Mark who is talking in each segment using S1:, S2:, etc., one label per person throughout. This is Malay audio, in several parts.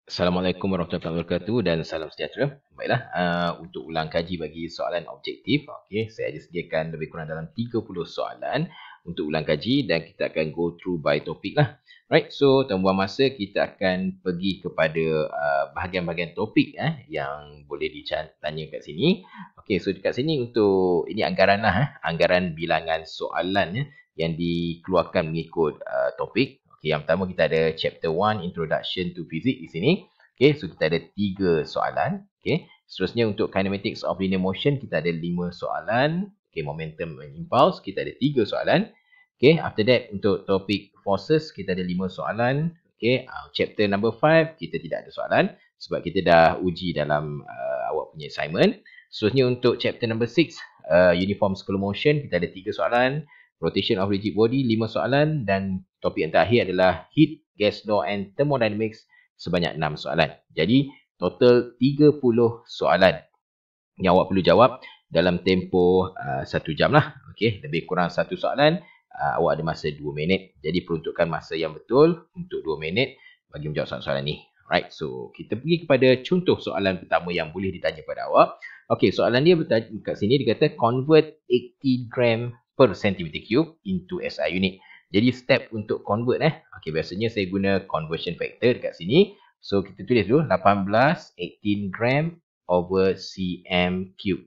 S1: Assalamualaikum warahmatullahi wabarakatuh dan salam sejahtera. Baiklah, untuk ulang kaji bagi soalan objektif, okey, saya ada sediakan lebih kurang dalam 30 soalan untuk ulang kaji dan kita akan go through by topik lah. Right, so tanpa buang masa kita akan pergi kepada bahagian-bahagian topik yang boleh ditanya kat sini. Okey, so dekat sini untuk ini anggaran lah, anggaran bilangan soalan yang dikeluarkan mengikut topik. Okay, yang pertama kita ada chapter 1 Introduction to Physics di sini. Okay, so kita ada 3 soalan. Okay, seterusnya untuk Kinematics of Linear Motion kita ada 5 soalan. Okay, Momentum and Impulse kita ada 3 soalan. Okay, after that untuk topik Forces kita ada 5 soalan. Okay, chapter number 5 kita tidak ada soalan sebab kita dah uji dalam awak punya assignment. Seterusnya untuk chapter number 6 Uniform Circular Motion kita ada 3 soalan. Rotation of rigid body 5 soalan dan topik yang terakhir adalah heat, gas law and thermodynamics sebanyak 6 soalan. Jadi total 30 soalan yang awak perlu jawab dalam tempoh 1 jam lah. Okey, lebih kurang 1 soalan awak ada masa 2 minit. Jadi peruntukan masa yang betul untuk 2 minit bagi menjawab soalan-soalan ni. Right, so kita pergi kepada contoh soalan pertama yang boleh ditanya pada awak. Okey, soalan dia kat sini dia kata convert 80 gram per centimeter cube into SI unit. Jadi step untuk convert okey, biasanya saya guna conversion factor dekat sini. So kita tulis dulu 18 18 gram over cm cube.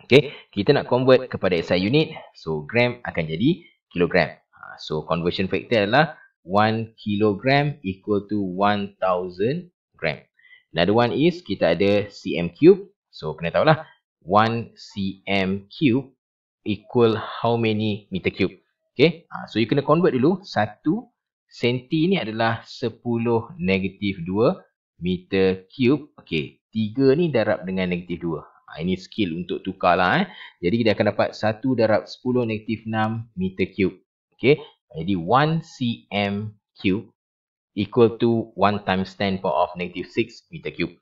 S1: Okey, kita nak convert kepada SI unit. So gram akan jadi kilogram. So conversion factor adalah 1 kilogram equal to 1000 gram. Another one is kita ada cm cube. So kena tahulah 1 cm cube equal how many meter cube. Okay, so you kena convert dulu. 1 senti ni adalah 10 negatif 2 meter cube. Okay, 3 ni darab dengan negatif 2. Ini skill untuk tukar lah. Jadi kita akan dapat 1 darab 10 negatif 6 meter cube. Okay, jadi 1 cm cube equal to 1 times 10 power of negative 6 meter cube.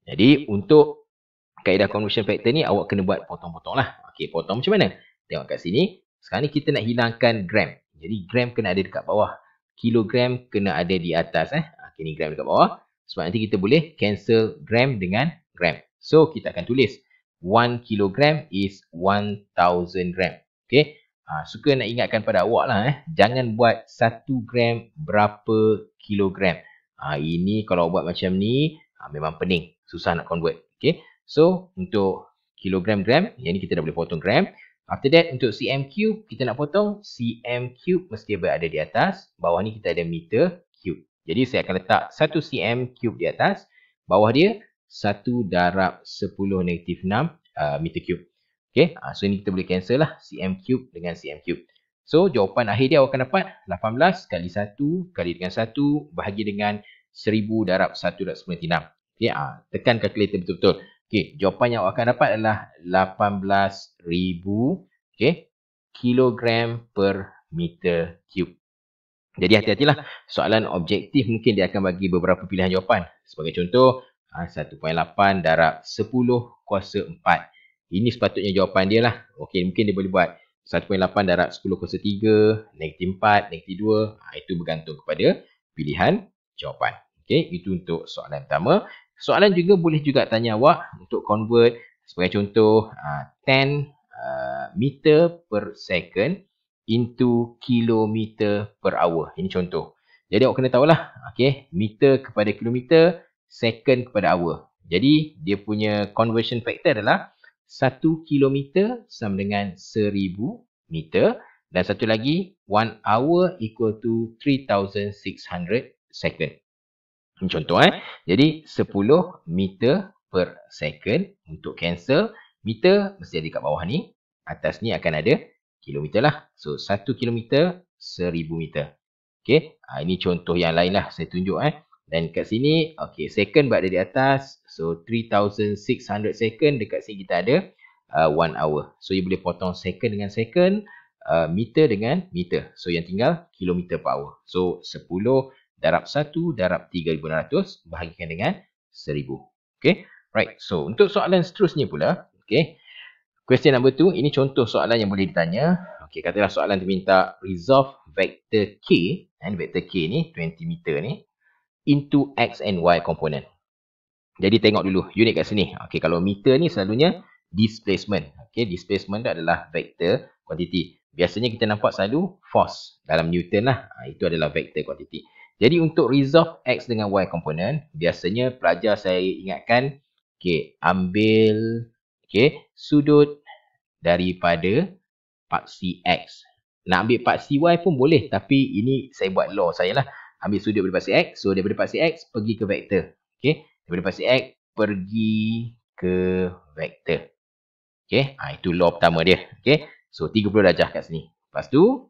S1: Jadi untuk kaedah conversion factor ni awak kena buat potong-potong lah. Okey, potong macam mana? Tengok kat sini. Sekarang ni kita nak hilangkan gram. Jadi gram kena ada dekat bawah. Kilogram kena ada di atas. Okey, ni gram dekat bawah. Sebab nanti kita boleh cancel gram dengan gram. So kita akan tulis 1 kilogram is 1000 gram. Okey. Suka nak ingatkan pada awak lah. Jangan buat 1 gram berapa kilogram. Ini kalau buat macam ni memang pening. Susah nak convert. Okey. So, untuk kilogram gram, yang ni kita dah boleh potong gram. After that, untuk cm cube, kita nak potong cm cube mesti berada di atas. Bawah ni kita ada meter cube. Jadi, saya akan letak 1 cm cube di atas. Bawah dia, 1 darab 10 negatif 6 meter cube. Okay, so ini kita boleh cancel lah cm cube dengan cm cube. So, jawapan akhir dia awak akan dapat 18 kali 1 kali dengan 1 bahagi dengan 1000 darab 1 darab 10 6. Okay, tekan kalkulator betul-betul. Okey, jawapan yang awak akan dapat adalah 18,000 kilogram per meter cube. Jadi hati-hatilah, soalan objektif mungkin dia akan bagi beberapa pilihan jawapan. Sebagai contoh, 1.8 darab 10 kuasa 4. Ini sepatutnya jawapan dia lah. Okey, mungkin dia boleh buat 1.8 darab 10 kuasa 3, negatif 4, negatif 2. Itu bergantung kepada pilihan jawapan. Okey, itu untuk soalan pertama. Soalan juga boleh juga tanya awak untuk convert sebagai contoh 10 meter per second into kilometer per hour. Ini contoh. Jadi awak kena tahulah, okay, meter kepada kilometer, second kepada hour. Jadi dia punya conversion factor adalah 1 kilometer sama dengan 1000 meter dan satu lagi 1 hour equal to 3600 second. Ini contoh Jadi 10 meter per second untuk cancel. Meter mesti ada kat bawah ni. Atas ni akan ada kilometer lah. So 1 kilometer 1000 meter. Okay. Ini contoh yang lain lah saya tunjuk Dan kat sini, okay, second berada di atas. So 3600 second. Dekat sini kita ada 1 hour. So you boleh potong second dengan second. Meter dengan meter. So yang tinggal kilometer per hour. So 10 darab 1 darab 3600 bahagikan dengan 1000. Okay. Right. So, untuk soalan seterusnya pula. Okay. Question number 2. Ini contoh soalan yang boleh ditanya. Okay. Katalah soalan tu minta resolve vector K. Vector K ni 20 meter ni. into X and Y component. Jadi tengok dulu unit kat sini. Okey, kalau meter ni selalunya displacement. Okey, displacement tu adalah vector quantity. Biasanya kita nampak selalu force dalam Newton lah. Itu adalah vector quantity. Jadi untuk resolve X dengan Y component, biasanya pelajar saya ingatkan, okey, ambil sudut daripada paksi X. Nak ambil paksi Y pun boleh, tapi ini saya buat law saya lah. Ambil sudut daripada paksi X, so daripada paksi X pergi ke vektor. Okey, daripada paksi X pergi ke vektor. Okey, itu law pertama dia. Okey, so 30 darjah kat sini. Lepas tu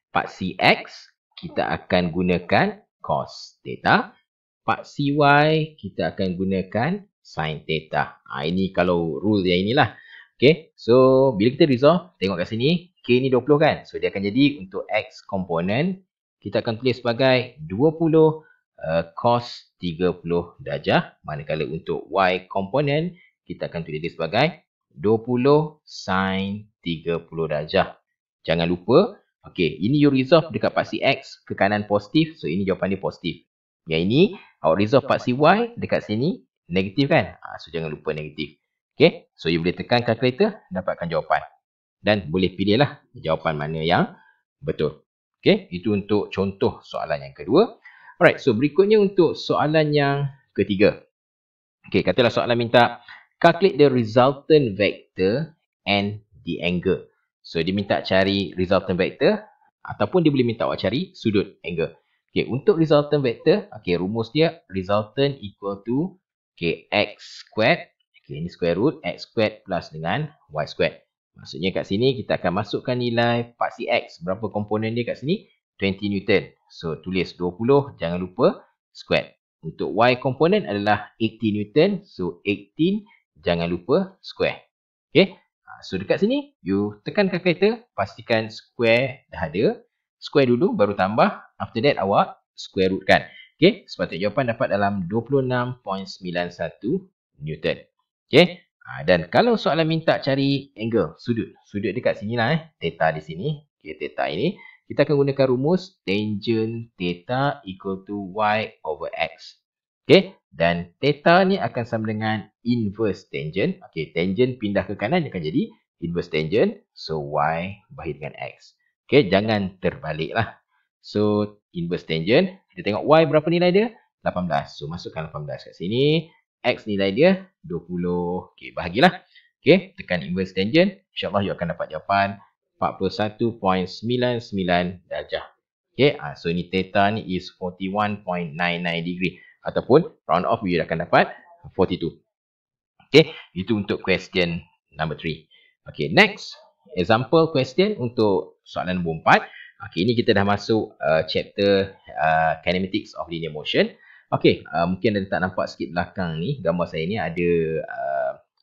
S1: paksi X kita akan gunakan cos theta. Paksi Y kita akan gunakan sin theta. Ini kalau rule yang inilah. Okay, so bila kita resolve, tengok kat sini, K ni 20 kan? So dia akan jadi untuk X komponen, kita akan tulis sebagai 20 cos 30 darjah. Manakala untuk Y komponen, kita akan tulis dia sebagai 20 sin 30 darjah. Jangan lupa, okay, ini you resolve dekat paksi X ke kanan positif, so ini jawapan dia positif. Yang ini, awak resolve paksi Y dekat sini, negatif kan? So jangan lupa negatif. Okay, so you boleh tekan calculator, dapatkan jawapan. Dan boleh pilihlah jawapan mana yang betul. Okay, itu untuk contoh soalan yang kedua. Alright, so berikutnya untuk soalan yang ketiga. Okay, katalah soalan minta calculate the resultant vector and the angle. So dia minta cari resultant vector ataupun dia boleh minta awak cari sudut angle. Okay, untuk resultant vector, okay, rumus dia resultant equal to X squared. Okay, ini square root X squared plus dengan Y squared. Maksudnya kat sini kita akan masukkan nilai paksi X. Berapa komponen dia kat sini? 20 Newton. So tulis 20, jangan lupa squared. Untuk Y komponen adalah 80 Newton. So 18, jangan lupa square. Okay. So dekat sini, you tekan calculator, pastikan square dah ada. Square dulu, baru tambah. After that, awak square root kan. Okay. Sepatutnya jawapan dapat dalam 26.91 Newton. Okay. Dan kalau soalan minta cari angle, sudut. Sudut dekat sini lah. Theta di sini. Okay, theta ini. Kita akan gunakan rumus tangent theta equal to Y over X. Okay. Dan theta ni akan sama dengan inverse tangent. Okay, tangent pindah ke kanan akan jadi inverse tangent. So, Y bahagi dengan X. Okay, jangan terbalik lah. So, inverse tangent. Kita tengok Y berapa nilai dia? 18. So, masukkan 18 kat sini. X nilai dia 20. Okay, bahagilah. Okay, tekan inverse tangent. InsyaAllah you akan dapat jawapan 41.99 darjah. Okay, so ini theta ni is 41.99 degree. Ataupun round off you akan dapat 42. Okay, itu untuk question number 3. Okay, next. Example question untuk soalan nombor 4. Okay, ini kita dah masuk chapter kinematics of linear motion. Okey, mungkin anda tak nampak sikit belakang ni, gambar saya ni ada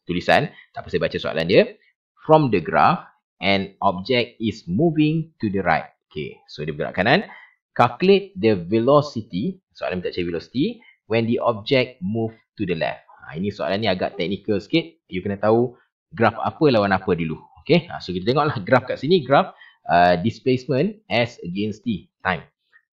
S1: tulisan. Tak apa, saya baca soalan dia. From the graph, an object is moving to the right. Okey, so dia bergerak kanan. Calculate the velocity, soalan minta cari velocity, when the object move to the left. Ini soalan ni agak technical sikit. You kena tahu graph apa lawan apa dulu. Okey, so kita tengoklah graph kat sini. Graph displacement S against T, time.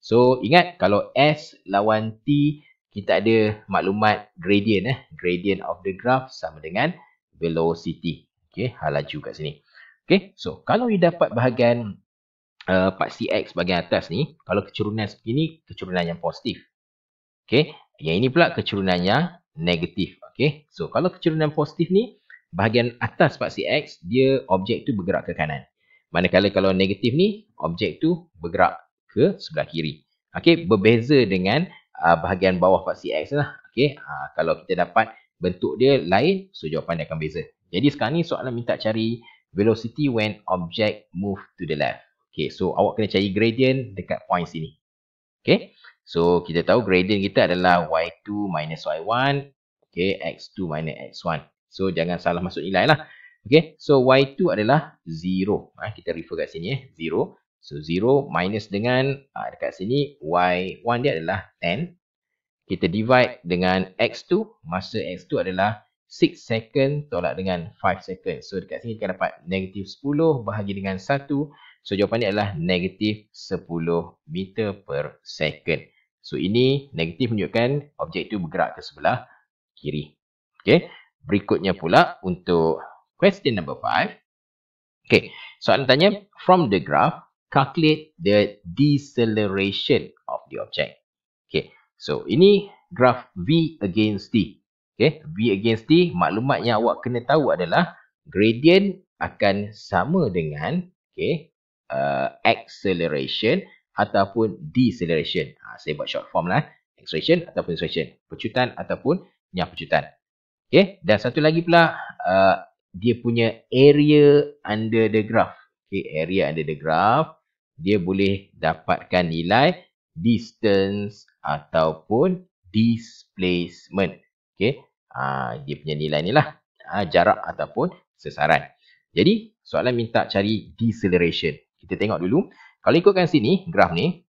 S1: So, ingat kalau S lawan T, kita ada maklumat gradient. Gradient of the graph sama dengan velocity. Okay, hal laju kat sini. Okay, so kalau you dapat bahagian paksi X bahagian atas ni, kalau kecurunan seperti ini, kecurunan yang positif. Okay, yang ini pula kecurunan yang negatif. Okay, so kalau kecurunan positif ni, bahagian atas paksi X, dia objek tu bergerak ke kanan. Manakala kalau negatif ni, objek tu bergerak ke sebelah kiri. Okey, berbeza dengan bahagian bawah paksi X lah. Okey, kalau kita dapat bentuk dia lain, so jawapan dia akan beza. Jadi sekarang ni soalan minta cari velocity when object move to the left. Okey, so awak kena cari gradient dekat point sini. Okey, so kita tahu gradient kita adalah y2 minus y1. Okey, x2 minus x1. So jangan salah masuk nilai lah. Okey, so y2 adalah 0. Kita refer kat sini 0. So 0 minus dengan dekat sini y1 dia adalah 10. Kita divide dengan x2. Masa x2 adalah 6 second tolak dengan 5 second. So dekat sini kita dapat negatif 10 bahagi dengan 1. So jawapan dia adalah negatif 10 meter per second. So ini negatif menunjukkan objek itu bergerak ke sebelah kiri. Okey. Berikutnya pula untuk question number 5. Okey, soalan tanya, from the graph, calculate the deceleration of the object. Okey, so ini graph V against T. Okey, V against T, maklumat yang awak kena tahu adalah gradient akan sama dengan acceleration ataupun deceleration. Saya buat short form lah. Acceleration ataupun deceleration. Pecutan ataupun penyebutan. Okey, dan satu lagi pula dia punya area under the graph. Okey, area under the graph dia boleh dapatkan nilai distance ataupun displacement. Okey, dia punya nilai ni lah, jarak ataupun sesaran. Jadi, soalan minta cari deceleration. Kita tengok dulu. Kalau ikutkan sini, graf ni,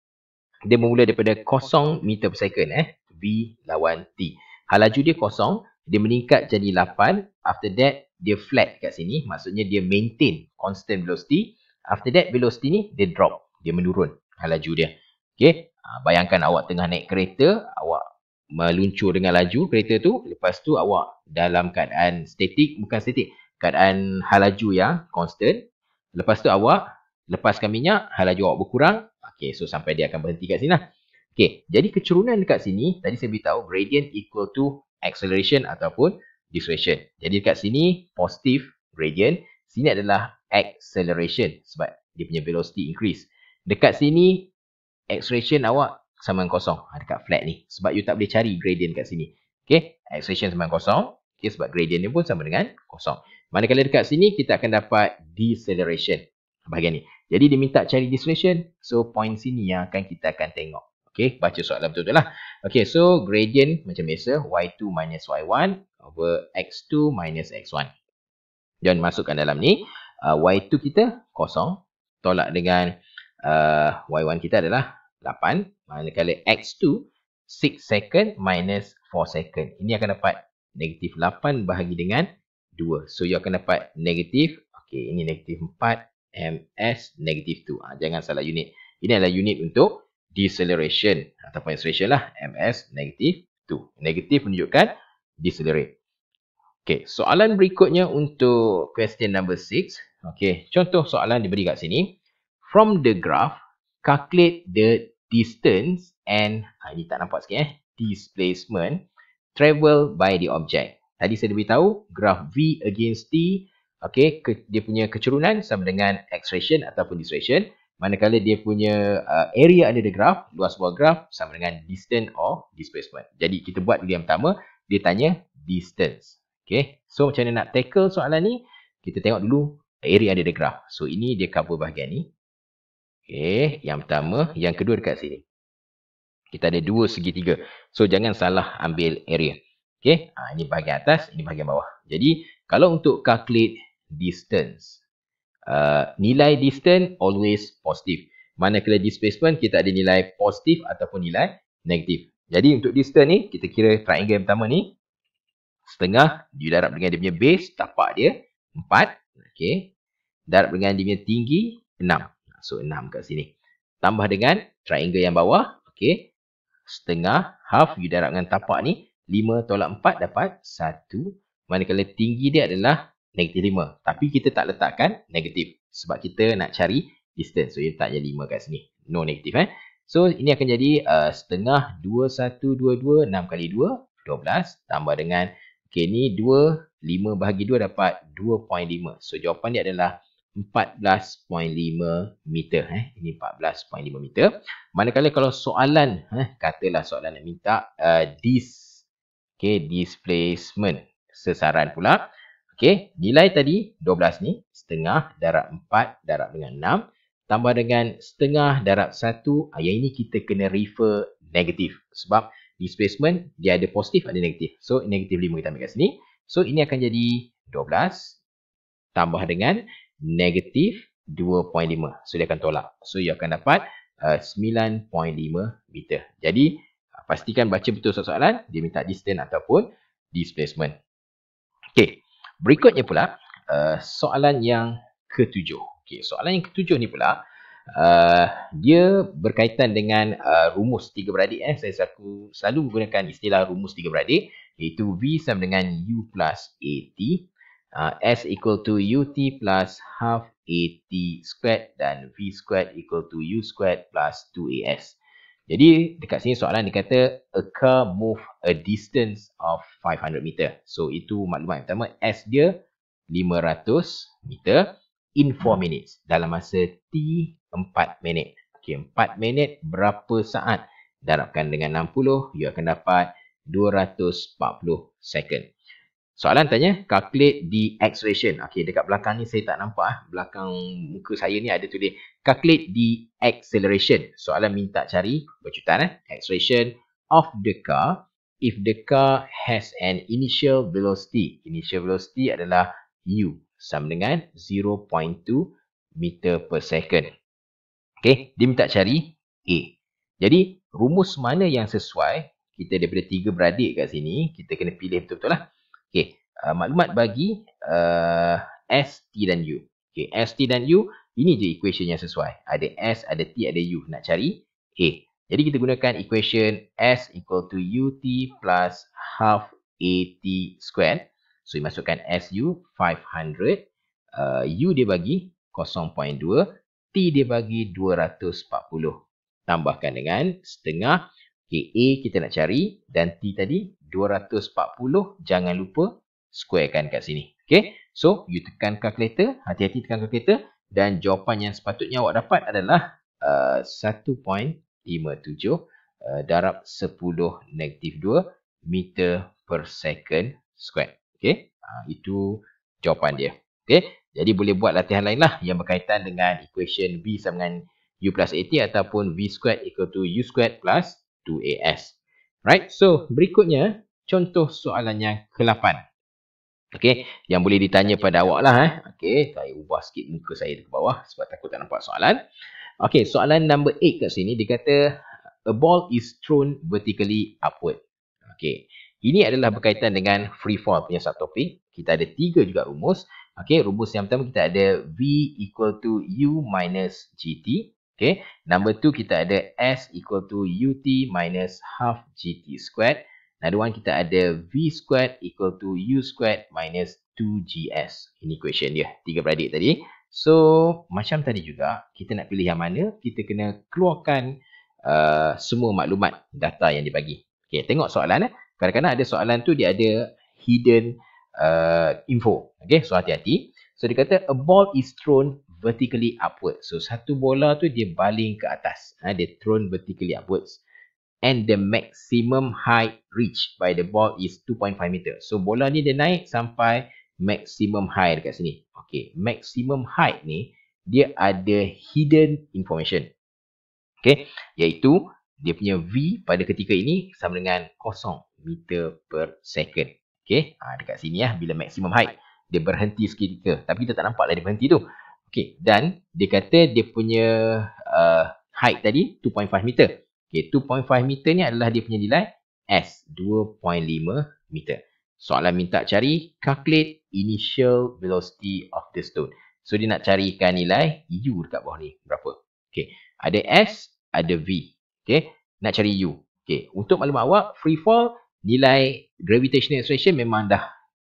S1: dia bermula daripada 0 meter per second. V lawan T. Hal laju dia 0. Dia meningkat jadi 8. After that, dia flat kat sini. Maksudnya dia maintain constant velocity. After that, velocity ni dia drop. Dia menurun hal laju dia. Okay. Bayangkan awak tengah naik kereta. Awak meluncur dengan laju kereta tu. Lepas tu awak dalam keadaan statik. Bukan statik. Keadaan hal laju yang constant. Lepas tu awak lepaskan minyak. Hal laju awak berkurang. Okay. So sampai dia akan berhenti kat sini lah. Okay. Jadi kecurunan dekat sini. Tadi saya beritahu gradient equal to acceleration ataupun deceleration. Jadi dekat sini positive gradient, sini adalah acceleration sebab dia punya velocity increase. Dekat sini acceleration awak sama dengan kosong. Dekat flat ni sebab you tak boleh cari gradient kat sini. Okey, acceleration sama dengan kosong. Okey, sebab gradient ni pun sama dengan kosong. Manakala dekat sini kita akan dapat deceleration bahagian ni. Jadi dia minta cari deceleration. So point sini yang kita akan tengok. Okey, baca soalan betul-betul lah. Okey, so gradient macam biasa, y2 minus y1 over x2 minus x1. Dan masukkan dalam ni, y2 kita kosong, tolak dengan y1 kita adalah 8. Manakala x2, 6 second minus 4 second. Ini akan dapat negatif 8 bahagi dengan 2. So, you akan dapat negatif, okey, ini negatif 4, ms negatif 2. Jangan salah unit. Ini adalah unit untuk deceleration ataupun acceleration lah, ms negatif 2. Negatif menunjukkan decelerate. Okey, soalan berikutnya untuk question number 6. Okey, contoh soalan diberi kat sini. From the graph, calculate the distance and ini tak nampak sikit displacement travel by the object. Tadi saya beritahu graph V against T. Okey, dia punya kecurunan sama dengan acceleration ataupun deceleration. Manakala dia punya area under the graph, luas bawah graph sama dengan distance or displacement. Jadi kita buat dulu yang pertama, dia tanya distance. Okay, so macam mana nak tackle soalan ni? Kita tengok dulu area under the graph. So ini dia cover bahagian ni. Okay, yang pertama, yang kedua dekat sini. Kita ada dua segitiga. So jangan salah ambil area. Okay, ini bahagian atas, ini bahagian bawah. Jadi kalau untuk calculate distance, nilai distance always positif. Manakala displacement kita ada nilai positif ataupun nilai negatif. Jadi untuk distance ni kita kira triangle yang pertama ni setengah didarab dengan dia punya base, tapak dia 4. Okey. Darab dengan dia punya tinggi 6. So 6 kat sini. Tambah dengan triangle yang bawah, okey. Setengah half you darab dengan tapak ni 5 tolak 4 dapat 1. Manakala tinggi dia adalah negatif 5. Tapi kita tak letakkan negatif. Sebab kita nak cari distance. So, kita letaknya 5 kat sini. No negatif. So, ini akan jadi setengah 2122. 6 kali 2, 12. Tambah dengan, okay, ni 2. 5 bahagi 2 dapat 2.5. So, jawapan dia adalah 14.5 meter. Ini 14.5 meter. Manakala kalau soalan, katalah soalan nak minta displacement. Sesaran pula. Okey, nilai tadi 12 ni, setengah darab 4 darab dengan 6. Tambah dengan setengah darab 1. Yang ini kita kena refer negatif. Sebab displacement dia ada positif, ada negatif. So, negatif 5 kita ambil kat sini. So, ini akan jadi 12. Tambah dengan negatif 2.5. So, dia akan tolak. So, ia akan dapat 9.5 meter. Jadi, pastikan baca betul soalan. Dia minta distance ataupun displacement. Okey, berikutnya pula soalan yang ketujuh. Okey, soalan yang ketujuh ni pula Dia berkaitan dengan rumus tiga beradik. Saya selalu menggunakan istilah rumus tiga beradik, iaitu V sama dengan U plus AT, S equal to UT plus half AT squared, dan V squared equal to U squared plus 2AS. Jadi dekat sini soalan dia kata a car move a distance of 500 meter. So itu maklumat yang pertama. S dia 500 meter in 4 minutes. Dalam masa T 4 minit. Okey, 4 minit berapa saat? Darabkan dengan 60, you akan dapat 240 second. Soalan tanya, calculate the acceleration. Okey, dekat belakang ni saya tak nampak. Belakang muka saya ni ada tulis calculate the acceleration. Soalan minta cari bercutan acceleration of the car if the car has an initial velocity. Initial velocity adalah U sama dengan 0.2 meter per second. Okey, dia minta cari A. Jadi, rumus mana yang sesuai? Kita daripada tiga beradik kat sini, kita kena pilih betul-betul lah. Okey, maklumat bagi S, T dan U. Okey, S, T dan U, ini je equation yang sesuai. Ada S, ada T, ada U. Nak cari A. Jadi kita gunakan equation S equal to UT plus half AT squared. So, masukkan SU 500. U dia bagi 0.2. T dia bagi 240. Tambahkan dengan setengah. Okay, A kita nak cari dan T tadi 240. Jangan lupa squarekan kat sini. Okay, so you tekan calculator. Hati-hati tekan calculator. Dan jawapan yang sepatutnya awak dapat adalah 1.57 darab 10 negatif 2 meter per second square. Okay, itu jawapan dia. Okay, jadi boleh buat latihan lain lah yang berkaitan dengan equation V sama dengan U plus AT ataupun V squared equal to U squared plus 2AS. Right, so berikutnya contoh soalan yang ke-8. Okay, yang boleh ditanya pada awak lah. Okay, saya ubah sikit muka saya ke bawah sebab takut tak nampak soalan. Okay, soalan number 8 kat sini dia kata a ball is thrown vertically upward. Okay, ini adalah berkaitan dengan free fall punya subtopik. Kita ada 3 juga rumus. Okay, rumus yang pertama kita ada V equal to U minus GT. Okay, number 2 kita ada S equal to UT minus half GT squared. Another one kita ada V squared equal to U squared minus 2GS. Ini equation dia, 3 beradik tadi. So, macam tadi juga, kita nak pilih yang mana, kita kena keluarkan semua maklumat data yang dibagi. Okay, tengok soalan. Kadang-kadang ada soalan tu dia ada hidden info. Okay, so hati-hati. So, dia kata a ball is thrown vertically upward. So, satu bola tu dia baling ke atas. Dia thrown vertically upwards. And the maximum height reached by the ball is 2.5 meter. So, bola ni dia naik sampai maximum height dekat sini. Okay, maximum height ni dia ada hidden information. Okay, iaitu dia punya V pada ketika ini sama dengan 0 meter per second. Okay, dekat sini bila maximum height dia berhenti seketika. Tapi kita tak nampak lah dia berhenti tu. Okay, dan dia kata dia punya height tadi 2.5 meter. Okay, 2.5 meter ni adalah dia punya nilai S, 2.5 meter. Soalan minta cari calculate initial velocity of the stone. So, dia nak carikan nilai U dekat bawah ni. Berapa? Okay, ada S, ada V. Okay, nak cari U. Okay, untuk maklumat awak, free fall, nilai gravitational acceleration memang dah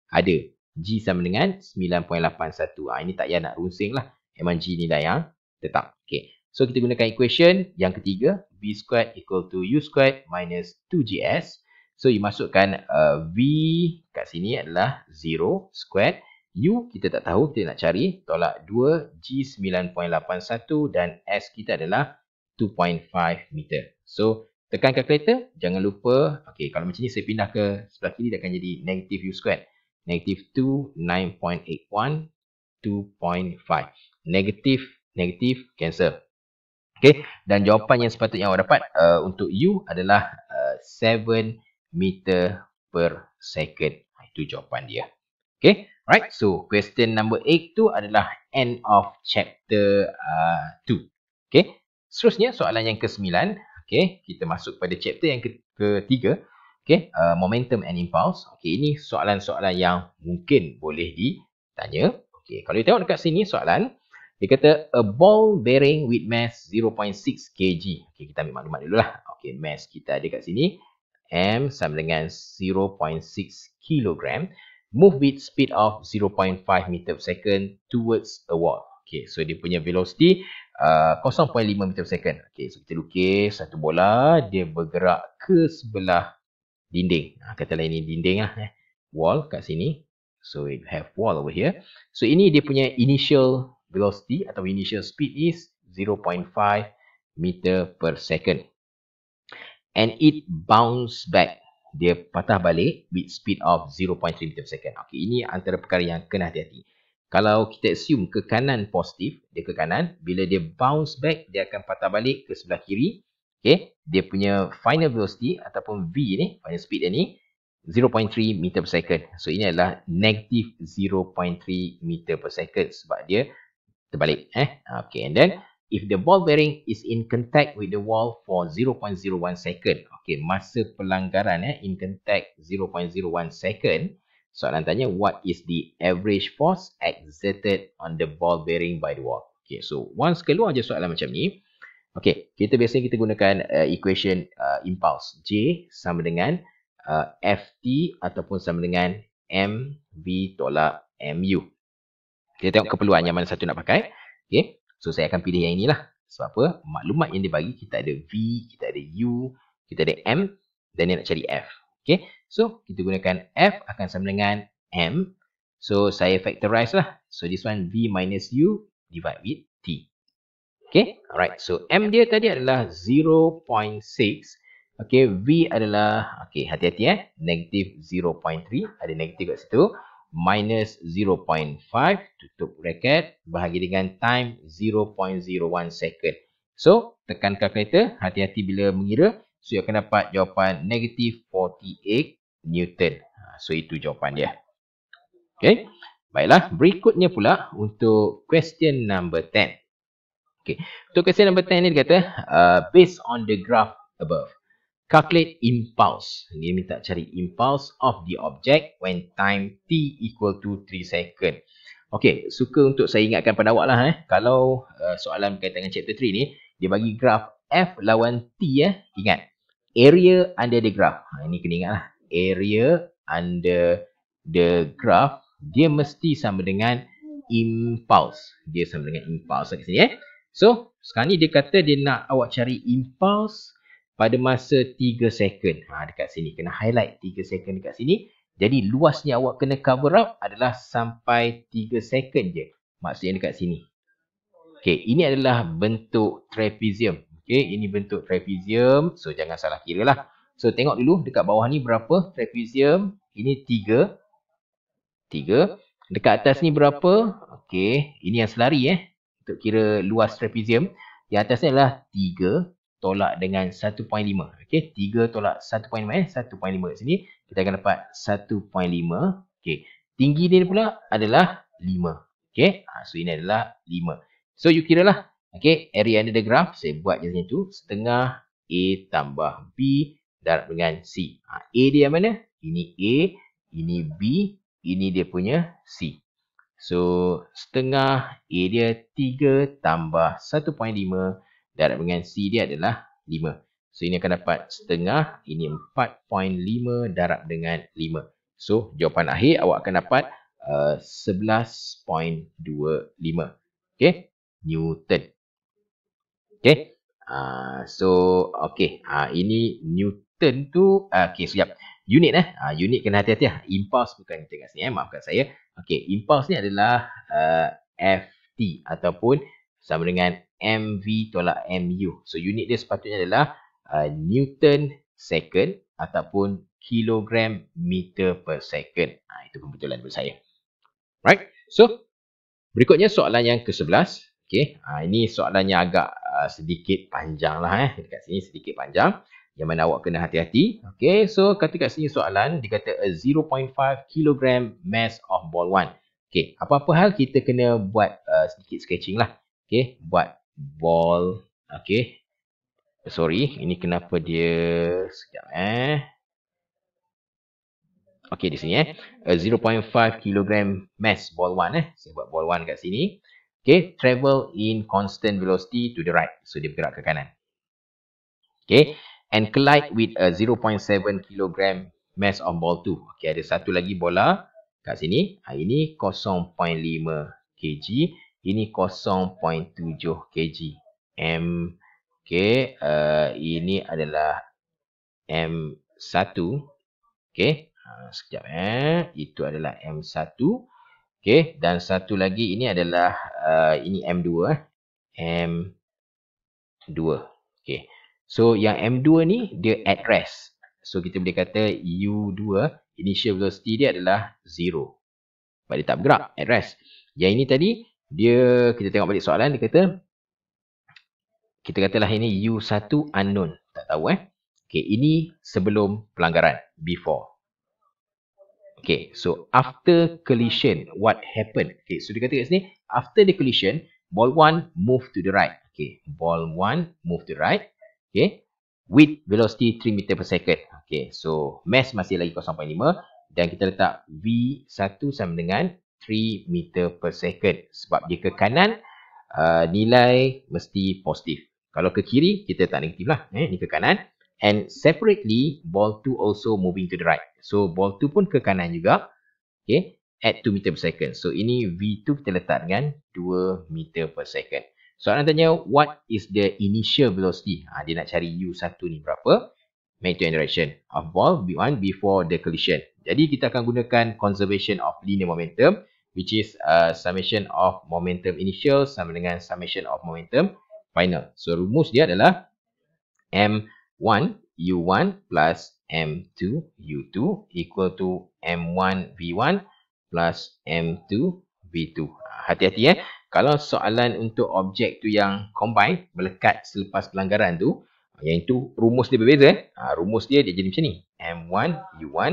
S1: ada. G sama dengan 9.81. Ini tak payah nak runsing lah. Memang G nilai yang tetap. Okay, so kita gunakan equation yang ketiga. V squared equal to U squared minus 2GS. So, you masukkan V kat sini adalah 0 squared. U kita tak tahu, kita nak cari. Tolak 2, G 9.81 dan S kita adalah 2.5 meter. So, tekan calculator. Jangan lupa. Okay, kalau macam ni saya pindah ke sebelah kiri, dia akan jadi negative U squared. Negative 2, 9.81, 2.5. Negative, negative, cancel. Okay, dan jawapan yang sepatutnya awak dapat untuk U adalah 7 meter per second. Itu jawapan dia. Okay, right. So, question number 8 tu adalah end of chapter 2. Okay, seterusnya soalan yang ke-9. Okay, kita masuk pada chapter yang ketiga. Okay, momentum and impulse. Okay, ini soalan-soalan yang mungkin boleh ditanya. Okay, kalau kita tengok dekat sini soalan. Dia kata a ball bearing with mass 0.6 kg. Okey, kita ambil maklumat dululah. Okey, mass kita ada kat sini. M sama dengan 0.6 kg. Move with speed of 0.5 meter per second towards a wall. Okey, so dia punya velocity 0.5 meter per second. Okey, so kita lukis satu bola, dia bergerak ke sebelah dinding. Katalah ini dinding lah. Wall kat sini. So we have wall over here. So ini dia punya initial velocity atau initial speed is 0.5 meter per second. And it bounce back. Dia patah balik with speed of 0.3 meter per second. Okey, ini antara perkara yang kena hati-hati. Kalau kita assume ke kanan positif, dia ke kanan. Bila dia bounce back, dia akan patah balik ke sebelah kiri. Okay. Dia punya final velocity ataupun V ni, final speed dia ni, 0.3 meter per second. So, ini adalah negative 0.3 meter per second sebab dia terbalik. Okay. And then, if the ball bearing is in contact with the wall for 0.01 second. Okay. Masa pelanggaran in contact 0.01 second. Soalan tanya, what is the average force exerted on the ball bearing by the wall? Okay, so once keluar je soalan macam ni, okay, kita biasanya kita gunakan equation impulse. J sama dengan Ft ataupun sama dengan mv tolak mu. Kita tengok keperluan yang mana satu nak pakai. Okay, so saya akan pilih yang inilah. Sebab apa? Maklumat yang dibagi, kita ada V, kita ada U, kita ada M, dan dia nak cari F. Okay, so kita gunakan F akan sama dengan M. So saya factorize lah. So this one V minus U divide with T. Okay, alright. So M dia tadi adalah 0.6. Okay, V adalah, okay, hati-hati negative 0.3. Ada negatif kat situ. Minus 0.5. Tutup bracket. Bahagi dengan time 0.01 second. So, tekan kalkulator. Hati-hati bila mengira. So, you akan dapat jawapan negative 48 Newton. So, itu jawapan dia. Okay. Baiklah. Berikutnya pula untuk question number 10. Okay. Untuk question number 10 ni dia kata, based on the graph above, calculate impulse. Dia minta cari impulse of the object when time t equal to 3 second. Okay. Suka untuk saya ingatkan pada awak lah. Kalau soalan berkaitan dengan chapter 3 ni, dia bagi graph F lawan T. Ingat. Area under the graph. Ini kena ingat lah. Area under the graph. Dia mesti sama dengan impulse. Dia sama dengan impulse kat sini. So, sekarang ni dia kata dia nak awak cari impulse pada masa 3 second. Dekat sini. Kena highlight 3 second dekat sini. Jadi, luasnya awak kena cover up adalah sampai 3 second je. Maksudnya dekat sini. Okay, ini adalah bentuk trapezium. Okay, ini bentuk trapezium. So, jangan salah kira lah. So, tengok dulu dekat bawah ni berapa trapezium. Ini 3. 3. Dekat atas ni berapa? Okay, ini yang selari untuk kira luas trapezium. Yang atas ni adalah 3 tolak dengan 1.5. Okay, 3 tolak 1.5 1.5 kat sini. Kita akan dapat 1.5. Okay, tinggi dia pula adalah 5. Okay, so ini adalah 5. So, you kira lah. Okay, area under the graph. Saya buat je macam tu. Setengah A tambah B darab dengan C. A dia mana? Ini A. Ini B. Ini dia punya C. So, setengah A dia 3 tambah 1.5 darab dengan C dia adalah 5. So, ini akan dapat setengah. Ini 4.5 darab dengan 5. So, jawapan akhir awak akan dapat 11.25. Okay. Newton. Okay. So, okay. Ini Newton tu. Okay, sekejap. Unit unit kena hati-hati lah. Impulse bukan Newton kat sini. Maafkan saya. Okay, impulse ni adalah FT ataupun sama dengan MV tolak MU. So, unit dia sepatutnya adalah Newton second ataupun kilogram meter per second. Itu pembetulan daripada saya. Right. So, berikutnya soalan yang ke-11. Okay. Ini soalannya agak sedikit panjang lah. Dekat sini sedikit panjang. Yang mana awak kena hati-hati. Okay. So, kata kat sini soalan. Dia kata a 0.5 kg mass of ball 1. Okay. Apa-apa hal kita kena buat sedikit sketching lah. Okay. Buat ball. Okay. Sorry. Ini kenapa dia... Sekejap Okay, di sini a 0.5 kg mass ball 1 Saya buat ball 1 kat sini. Okay, travel in constant velocity to the right. So dia bergerak ke kanan. Okay, and collide with a 0.7 kg mass of ball 2. Okay, ada satu lagi bola kat sini. Ini 0.5 kg. Ini 0.7 kg. Okay, ini adalah M1. Okay, sekejap itu adalah M1. Okay, dan satu lagi ini adalah ini M2. M2. Okay. So yang M2 ni dia at rest. So kita boleh kata U2 initial velocity dia adalah 0. Sebab dia tak bergerak, at rest. Yang ini tadi dia, kita tengok balik soalan, dia kata kita katalah ini U1 unknown, tak tahu Okay, ini sebelum pelanggaran, before. Okay, so after collision, what happened? Okay, so dia kata kat sini, after the collision, ball 1 move to the right. Okay, ball 1 move to the right. Okay, with velocity 3 meter per second. Okay, so mass masih lagi 0.5 dan kita letak V1 sama dengan 3 meter per second. Sebab dia ke kanan, nilai mesti positif. Kalau ke kiri, kita tak negatif lah. Ni ke kanan. And separately, ball 2 also moving to the right. So, ball 2 pun ke kanan juga. Okay, at 2 meter per second. So, ini V2 kita letak dengan 2 meter per second. Soalan tanya, what is the initial velocity? Dia nak cari U1 ni berapa? Magnitude and direction of ball V1 before the collision. Jadi, kita akan gunakan conservation of linear momentum, which is summation of momentum initial sama dengan summation of momentum final. So, rumus dia adalah M1 U1 plus M2 U2 equal to M1 V1 plus M2 V2. Hati-hati kalau soalan untuk objek tu yang combine, melekat selepas pelanggaran tu, yang itu rumus dia berbeza. Rumus dia jadi macam ni. M1 U1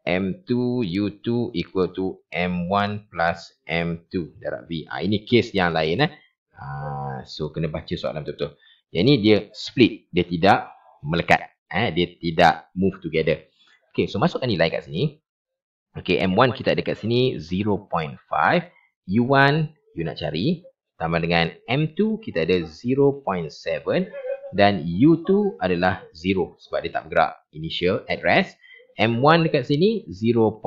S1: M2 U2 equal to M1 plus M2 darab V. Ini case yang lain. So, kena baca soalan betul-betul. Yang ni dia split. Dia tidak melekat. Dia tidak move together. Okay, so masukkan nilai kat sini. Okay, M1 kita ada kat sini 0.5. U1, you nak cari. Tambah dengan M2 kita ada 0.7. Dan U2 adalah 0. Sebab dia tak bergerak. Initial, at rest. M1 dekat sini 0.5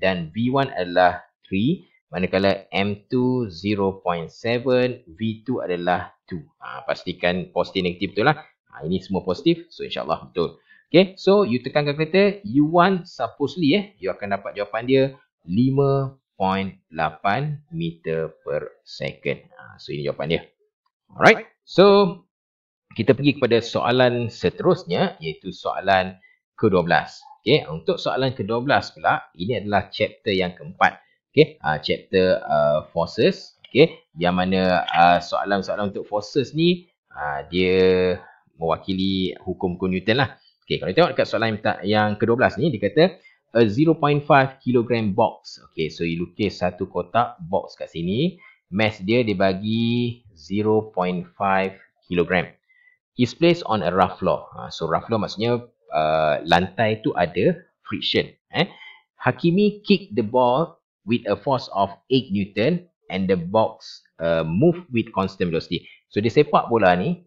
S1: dan V1 adalah 3. Manakala M2 0.7, V2 adalah 2. Pastikan positif negatif betul lah. Ini semua positif. So insyaAllah betul. Okay, so you tekan kalkulator. U1 supposedly you akan dapat jawapan dia 5.8 meter per second. So ini jawapan dia. Alright, so kita pergi kepada soalan seterusnya, iaitu soalan ke-12. Okay, untuk soalan ke-12 pula, ini adalah chapter yang keempat. Okay, chapter forces. Okay, yang mana soalan-soalan untuk forces ni, dia mewakili hukum-hukum Newton lah. Okay, kalau tengok dekat soalan yang ke-12 ni, dia kata a 0.5 kg box. Okay, so you lukis satu kotak box kat sini. Mass dia dibagi 0.5 kg. Is placed on a rough floor. So rough floor maksudnya lantai tu ada friction. Hakimi kick the ball with a force of 8 Newton and the box move with constant velocity. So dia sepak bola ni,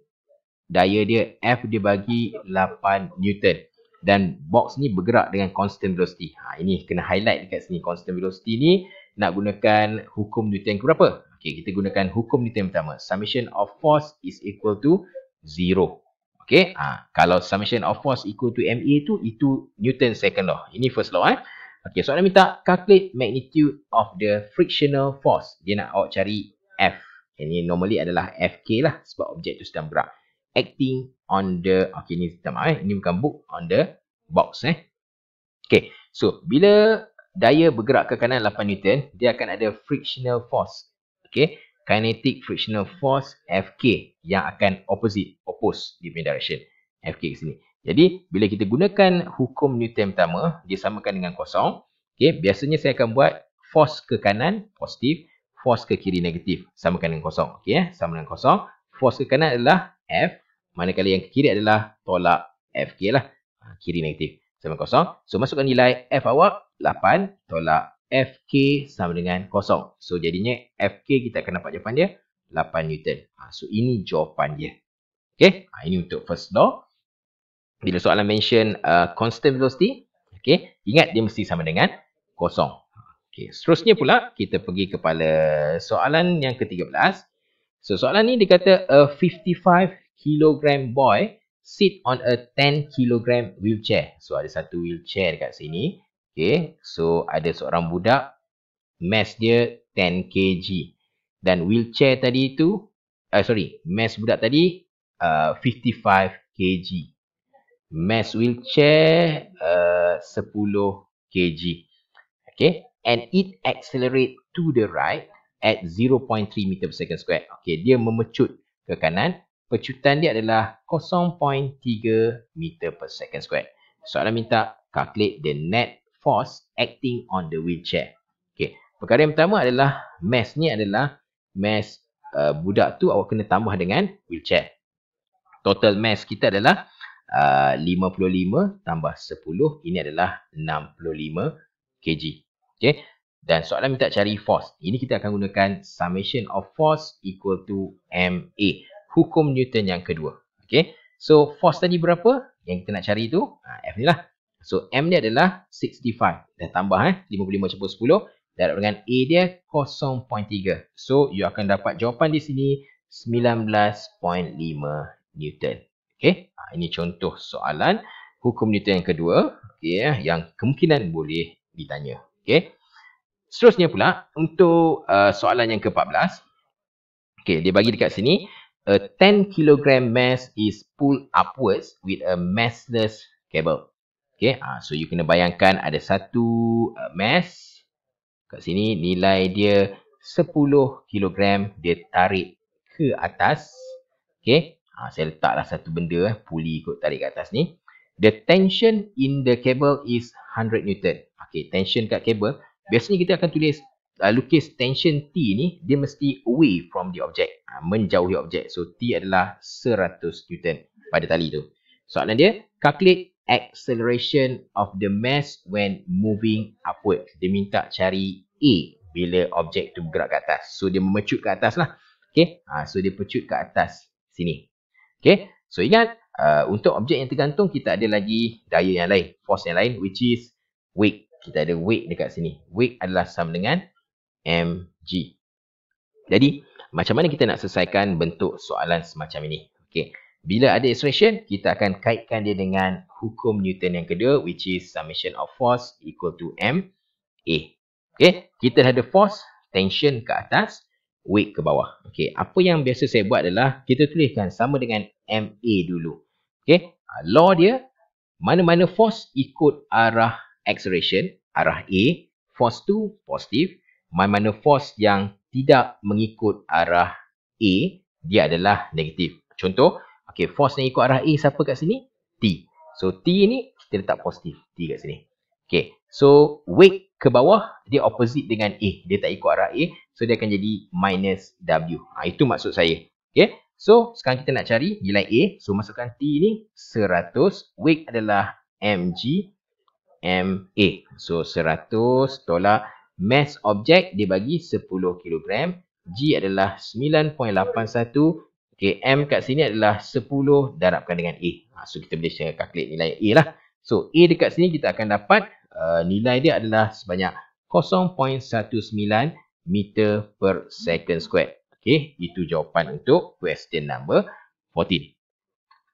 S1: daya dia F dia bagi 8 Newton. Dan box ni bergerak dengan constant velocity. Ini kena highlight dekat sini. Constant velocity ni nak gunakan hukum Newton ke berapa? Okay, kita gunakan hukum Newton pertama. Summation of force is equal to 0. Okay, kalau summation of force equal to MA tu, itu Newton second law. Ini first law. Okay, soalan minta calculate magnitude of the frictional force. Dia nak awak cari F. Ini normally adalah FK lah, sebab objek tu sedang bergerak. Acting on the, okay ni kita maaf, ini bukan book, on the box. Okay, so bila daya bergerak ke kanan 8 Newton, dia akan ada frictional force. Okay, kinetic frictional force FK yang akan oppose di punya direction. FK ke sini. Jadi, bila kita gunakan hukum Newton pertama, dia samakan dengan kosong. Okay, biasanya saya akan buat force ke kanan positif, force ke kiri negatif. Samakan dengan kosong. Okay, sama dengan kosong. Force ke kanan adalah F. Manakala yang ke kiri adalah tolak FK lah. Kiri negatif. Sama kosong. So, masukkan nilai F awak 8 tolak Fk sama dengan 0. So, jadinya Fk kita akan dapat jawapan dia 8 Newton. So, ini jawapan dia. Okay, ini untuk first law. Bila soalan mention constant velocity, okay, ingat dia mesti sama dengan 0. Okay, seterusnya pula, kita pergi kepada soalan yang ke-13. So, soalan ni dia kata, a 55 kg boy sit on a 10 kg wheelchair. So, ada satu wheelchair dekat sini. Okay, so ada seorang budak, mass dia 10 kg. Dan wheelchair tadi tu, mass budak tadi 55 kg. Mass wheelchair 10 kg. Okay, and it accelerate to the right at 0.3 meter per second squared. Okay, dia memecut ke kanan. Pecutan dia adalah 0.3 meter per second squared. Soalan minta calculate the net force acting on the wheelchair. Okay, perkara yang pertama adalah mass ni adalah mass budak tu awak kena tambah dengan wheelchair. Total mass kita adalah 55 tambah 10. Ini adalah 65 kg. Okay. Dan soalan minta cari force. Ini kita akan gunakan summation of force equal to MA. Hukum Newton yang kedua. Okay. So, force tadi berapa? Yang kita nak cari tu, F ni lah. So, M ni adalah 65. Dah tambah 55 campur 10. Darab dengan A dia 0.3. So, you akan dapat jawapan di sini 19.5 Newton. Okay. Ini contoh soalan hukum Newton yang kedua. Okay, yang kemungkinan boleh ditanya. Okay. Seterusnya pula untuk soalan yang ke-14. Okay, dia bagi dekat sini. A 10 kg mass is pulled upwards with a massless cable. Okay, so you kena bayangkan ada satu mass. Kat sini nilai dia 10 kg dia tarik ke atas. Okay, saya letaklah satu benda, puli ikut tarik ke atas ni. The tension in the cable is 100 Newton. Okay, tension kat kabel. Biasanya kita akan tulis, lukis tension T ni, dia mesti away from the object. Menjauhi objek. So, T adalah 100 Newton pada tali tu. Soalan dia, calculate acceleration of the mass when moving upward. Dia minta cari A bila objek tu bergerak ke atas. So, dia memecut ke atas lah. Okay, so dia pecut ke atas sini. Okay, so ingat, untuk objek yang tergantung, kita ada lagi daya yang lain, force yang lain, which is weight. Kita ada weight dekat sini. Weight adalah sama dengan mg. Jadi, macam mana kita nak selesaikan bentuk soalan semacam ini? Okay, bila ada acceleration, kita akan kaitkan dia dengan hukum Newton yang kedua, which is summation of force equal to ma. Okay, kita dah ada force, tension ke atas, weight ke bawah. Okay, apa yang biasa saya buat adalah kita tuliskan sama dengan MA dulu. Okay, law dia, mana-mana force ikut arah acceleration, arah A, force tu positif. Mana-mana force yang tidak mengikut arah A, dia adalah negatif. Contoh, okay, force yang ikut arah A siapa kat sini? T. So, T ni kita letak positif. T kat sini. Okay, so weight ke bawah, dia opposite dengan A. Dia tak ikut arah A. So, dia akan jadi minus W. Itu maksud saya. Okay, so sekarang kita nak cari nilai A. So, masukkan T ni 100. Weight adalah mg, MA. So, 100 tolak mass objek dia bagi 10 kg. G adalah 9.81. Okay, M kat sini adalah 10 darabkan dengan A. So, kita boleh share calculate nilai A lah. So, A dekat sini kita akan dapat nilai dia adalah sebanyak 0.19 meter per second squared. Okay, itu jawapan untuk question number 14.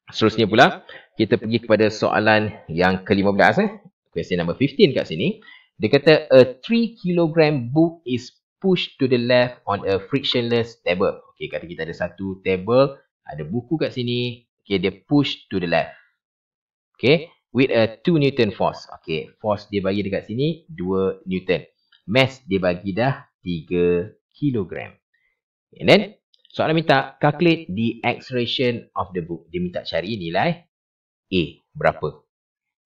S1: Seterusnya pula, kita pergi kepada soalan yang ke-15. Question number 15 kat sini. Dia kata, a 3 kg book is pushed to the left on a frictionless table. Okay, kata kita ada satu table, ada buku kat sini. Okay, dia push to the left. Okay, with a 2 Newton force. Okay, force dia bagi dekat sini 2 Newton. Mass dia bagi dah 3 kg. And then, soalan minta calculate the acceleration of the book. Dia minta cari nilai A berapa.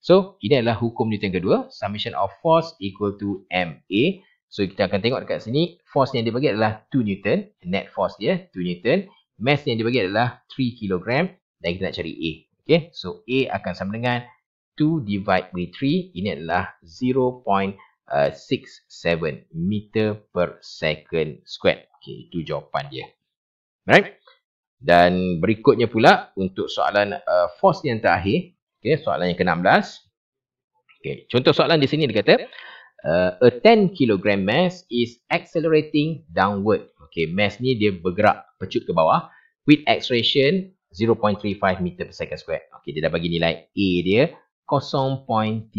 S1: So, ini adalah hukum Newton kedua. Summation of force equal to MA. So, kita akan tengok dekat sini. Force yang dia bagi adalah 2 Newton. Net force dia 2 Newton. Mass yang dia bagi adalah 3 kg. Dan kita nak cari A. Okay, so A akan sama dengan 2 divide by 3. Ini adalah 0.4 67 meter per second squared. Okey, itu jawapan dia. Right? Dan berikutnya pula untuk soalan force yang terakhir. Okey, soalan yang ke-16. Okey, contoh soalan di sini dia kata a 10 kg mass is accelerating downward. Okey, mass ni dia bergerak pecut ke bawah with acceleration 0.35 meter per second squared. Okey, dia dah bagi nilai A dia 0.35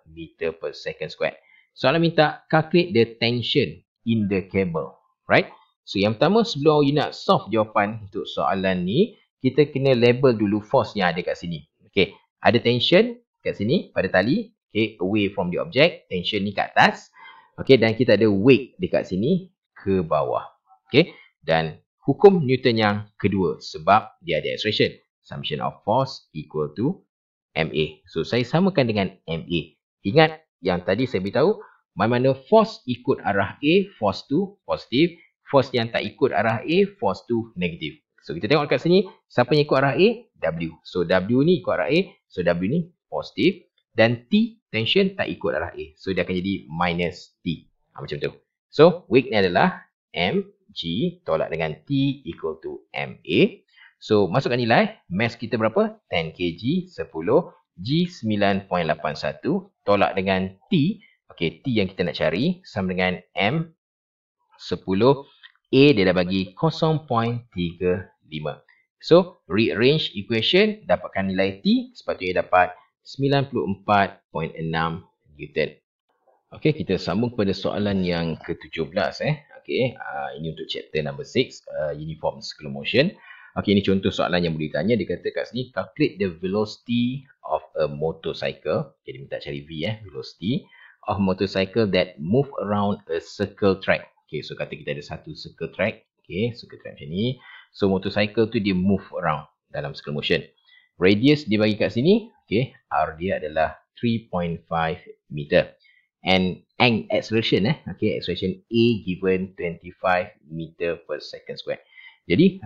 S1: meter per second squared. Soalan minta calculate the tension in the cable. Right? So, yang pertama sebelum you nak solve jawapan untuk soalan ni, kita kena label dulu force yang ada kat sini. Okey, ada tension kat sini pada tali. Okey, away from the object. Tension ni kat atas. Okey, dan kita ada weight dekat sini ke bawah. Okey, dan hukum Newton yang kedua sebab dia ada acceleration. Summation of force equal to MA. So, saya samakan dengan MA. Ingat yang tadi saya beritahu, mana-mana force ikut arah A, force tu positif. Force yang tak ikut arah A, force tu negatif. So, kita tengok kat sini, siapa yang ikut arah A? W. So, W ni ikut arah A. So, W ni positif. Dan T, tension tak ikut arah A. So, dia akan jadi minus T. Macam tu. So, weight ni adalah mg tolak dengan T equal to ma. So, masukkan nilai. Mass kita berapa? 10 kg, 10. G 9.81 tolak dengan T. Okey, T yang kita nak cari sama dengan M 10. A dia dah bagi 0.35. So, rearrange equation, dapatkan nilai T, sepatutnya dapat 94.6 Newton. Okey, kita sambung pada soalan yang ke-17. Okey, ini untuk chapter number 6, uniform circular motion. Okey, ini contoh soalan yang boleh ditanya. Dia kata kat sini, calculate the velocity of a motorcycle. Jadi, minta cari V, velocity of motorcycle that move around a circle track. Okay, so kata kita ada satu circle track. Okay, circle track macam ni. So, motorcycle tu dia move around dalam circle motion. Radius dia bagi kat sini. Okay, R dia adalah 3.5 meter. And acceleration, okay, acceleration A given 25 meter per second square. Jadi,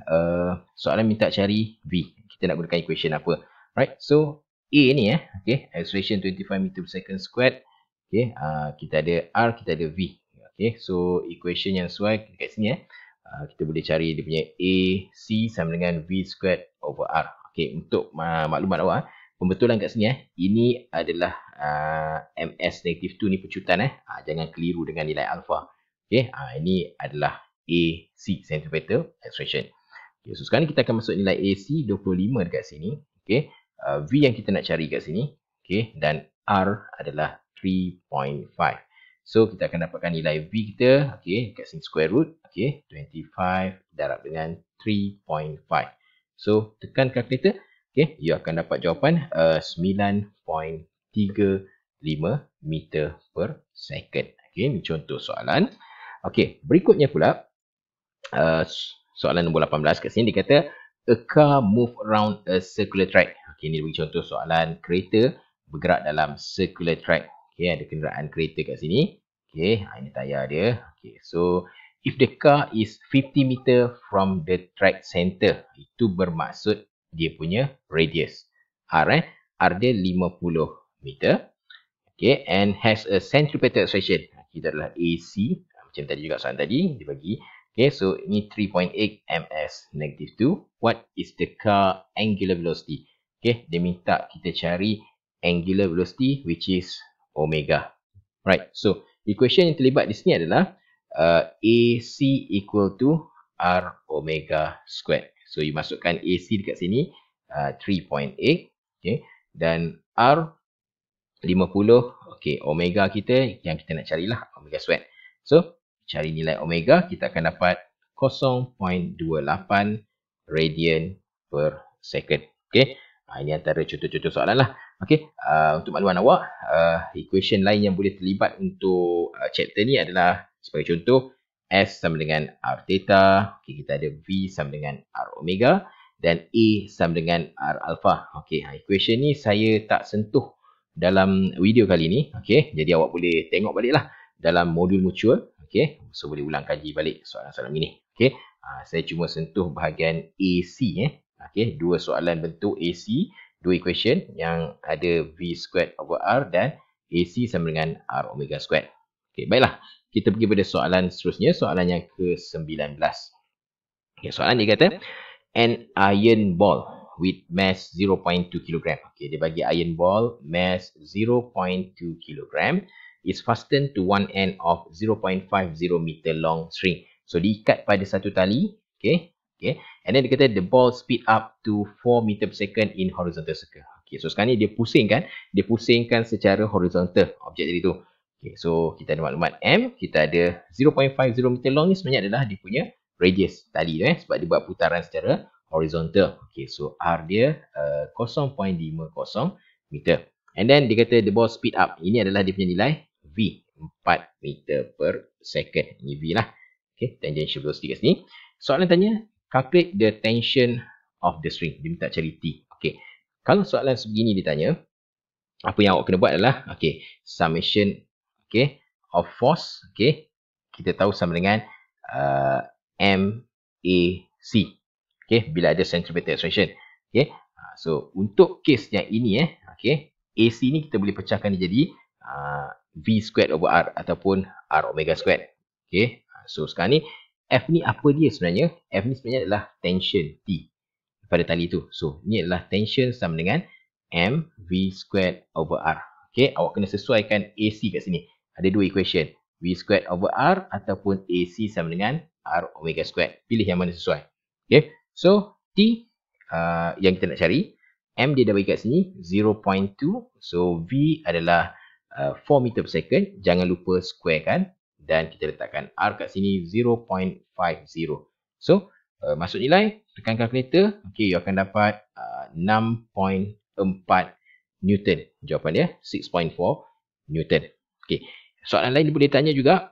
S1: soalan minta cari V. Kita nak gunakan equation apa? Right, so A ni, okay, acceleration 25 meter per second square. Okay, kita ada R, kita ada V. Okay, so equation yang sesuai kat sini kita boleh cari dia punya AC sama dengan V squared over R. Okay, untuk maklumat awak, pembetulan kat sini ini adalah MS negative 2 ni pecutan jangan keliru dengan nilai alpha. Okay, ini adalah AC centimeter acceleration. Okay, so sekarang kita akan masuk nilai AC 25 dekat sini. Okay, V yang kita nak cari kat sini. Okay, dan R adalah 3.5. So, kita akan dapatkan nilai V kita. Okay, kat sini square root. Okay, 25 darab dengan 3.5. So, tekan kalkulator. Okay, you akan dapat jawapan 9.35 meter per second. Okay, ini contoh soalan. Okay, berikutnya pula. Soalan nombor 18 kat sini dia kata a car move around a circular track. Okay, ini bagi contoh soalan kereta bergerak dalam circular track. Okay, ada kenderaan kereta kat sini. Okay, ini tayar dia. Okay, so if the car is 50 meter from the track center, itu bermaksud dia punya radius. R, R dia 50 meter. Okay, and has a centripetal acceleration. Kita adalah AC. Macam tadi juga soalan tadi, dia bagi. Okay, so ini 3.8 ms negative 2. What is the car angular velocity? Okay, dia minta kita cari angular velocity which is omega. Right, so equation yang terlibat di sini adalah AC equal to R omega squared. So, you masukkan AC dekat sini 3.8. Okay, dan R 50. Okay, omega kita yang kita nak carilah omega squared. So, cari nilai omega, kita akan dapat 0.28 radian per second. Okay, ini antara contoh-contoh soalan lah. Okay, untuk makluman awak, equation lain yang boleh terlibat untuk chapter ni adalah sebagai contoh S sama dengan R theta. Okay, kita ada V sama dengan R omega dan A sama dengan R alpha. Okay, equation ni saya tak sentuh dalam video kali ni. Okay, jadi awak boleh tengok balik lah dalam modul mutual. Okay, so boleh ulang kaji balik soalan-soalan ini. Okay, saya cuma sentuh bahagian AC. Okay, dua soalan bentuk AC, dua equation yang ada V squared over R dan AC sama dengan R omega squared. Okay, baiklah. Kita pergi pada soalan seterusnya, soalan yang ke-19. Okay, soalan dia kata, an iron ball with mass 0.2 kg. Okay, dia bagi iron ball mass 0.2 kg is fastened to one end of 0.50 meter long string. So, diikat pada satu tali. Okay. Okay. And then dia kata the ball speed up to 4 meter per second in horizontal circle. Okay. So, sekarang ni dia pusingkan. Dia pusingkan secara horizontal objek tadi tu. Okay. So, kita ada maklumat M. Kita ada 0.50 meter long ni sebenarnya adalah dia punya radius tali tu. Sebab dia buat putaran secara horizontal. Okay. So, R dia 0.50 meter. And then dia kata the ball speed up. Ini adalah dia punya nilai V. 4 meter per second. Ini V lah. Okay. Tangential velocity kat sini. Soalan tanya, calculate the tension of the string. Dia minta cari T. Okay. Kalau soalan sebegini ditanya, apa yang awak kena buat adalah, okay, summation, okay, of force, okay, kita tahu sama dengan MAC. Okay, bila ada centripetal acceleration. Okay. So, untuk kes yang ini, okay, AC ni kita boleh pecahkan dia jadi V squared over R ataupun R omega squared. Okay. So, sekarang ni, F ni apa dia sebenarnya? F ni sebenarnya adalah tension T pada tali tu. So, ni adalah tension sama dengan M V squared over R. Okay, awak kena sesuaikan AC kat sini. Ada dua equation. V squared over R ataupun AC sama dengan R omega squared. Pilih yang mana sesuai. Okay, so T yang kita nak cari. M dia dah bagi kat sini 0.2. So, V adalah 4 meter per second. Jangan lupa square kan. Dan kita letakkan R kat sini 0.50. So, masuk nilai, tekan kalkulator. Okay, you akan dapat 6.4 Newton. Jawapan dia 6.4 Newton. Okay, soalan lain boleh tanya juga,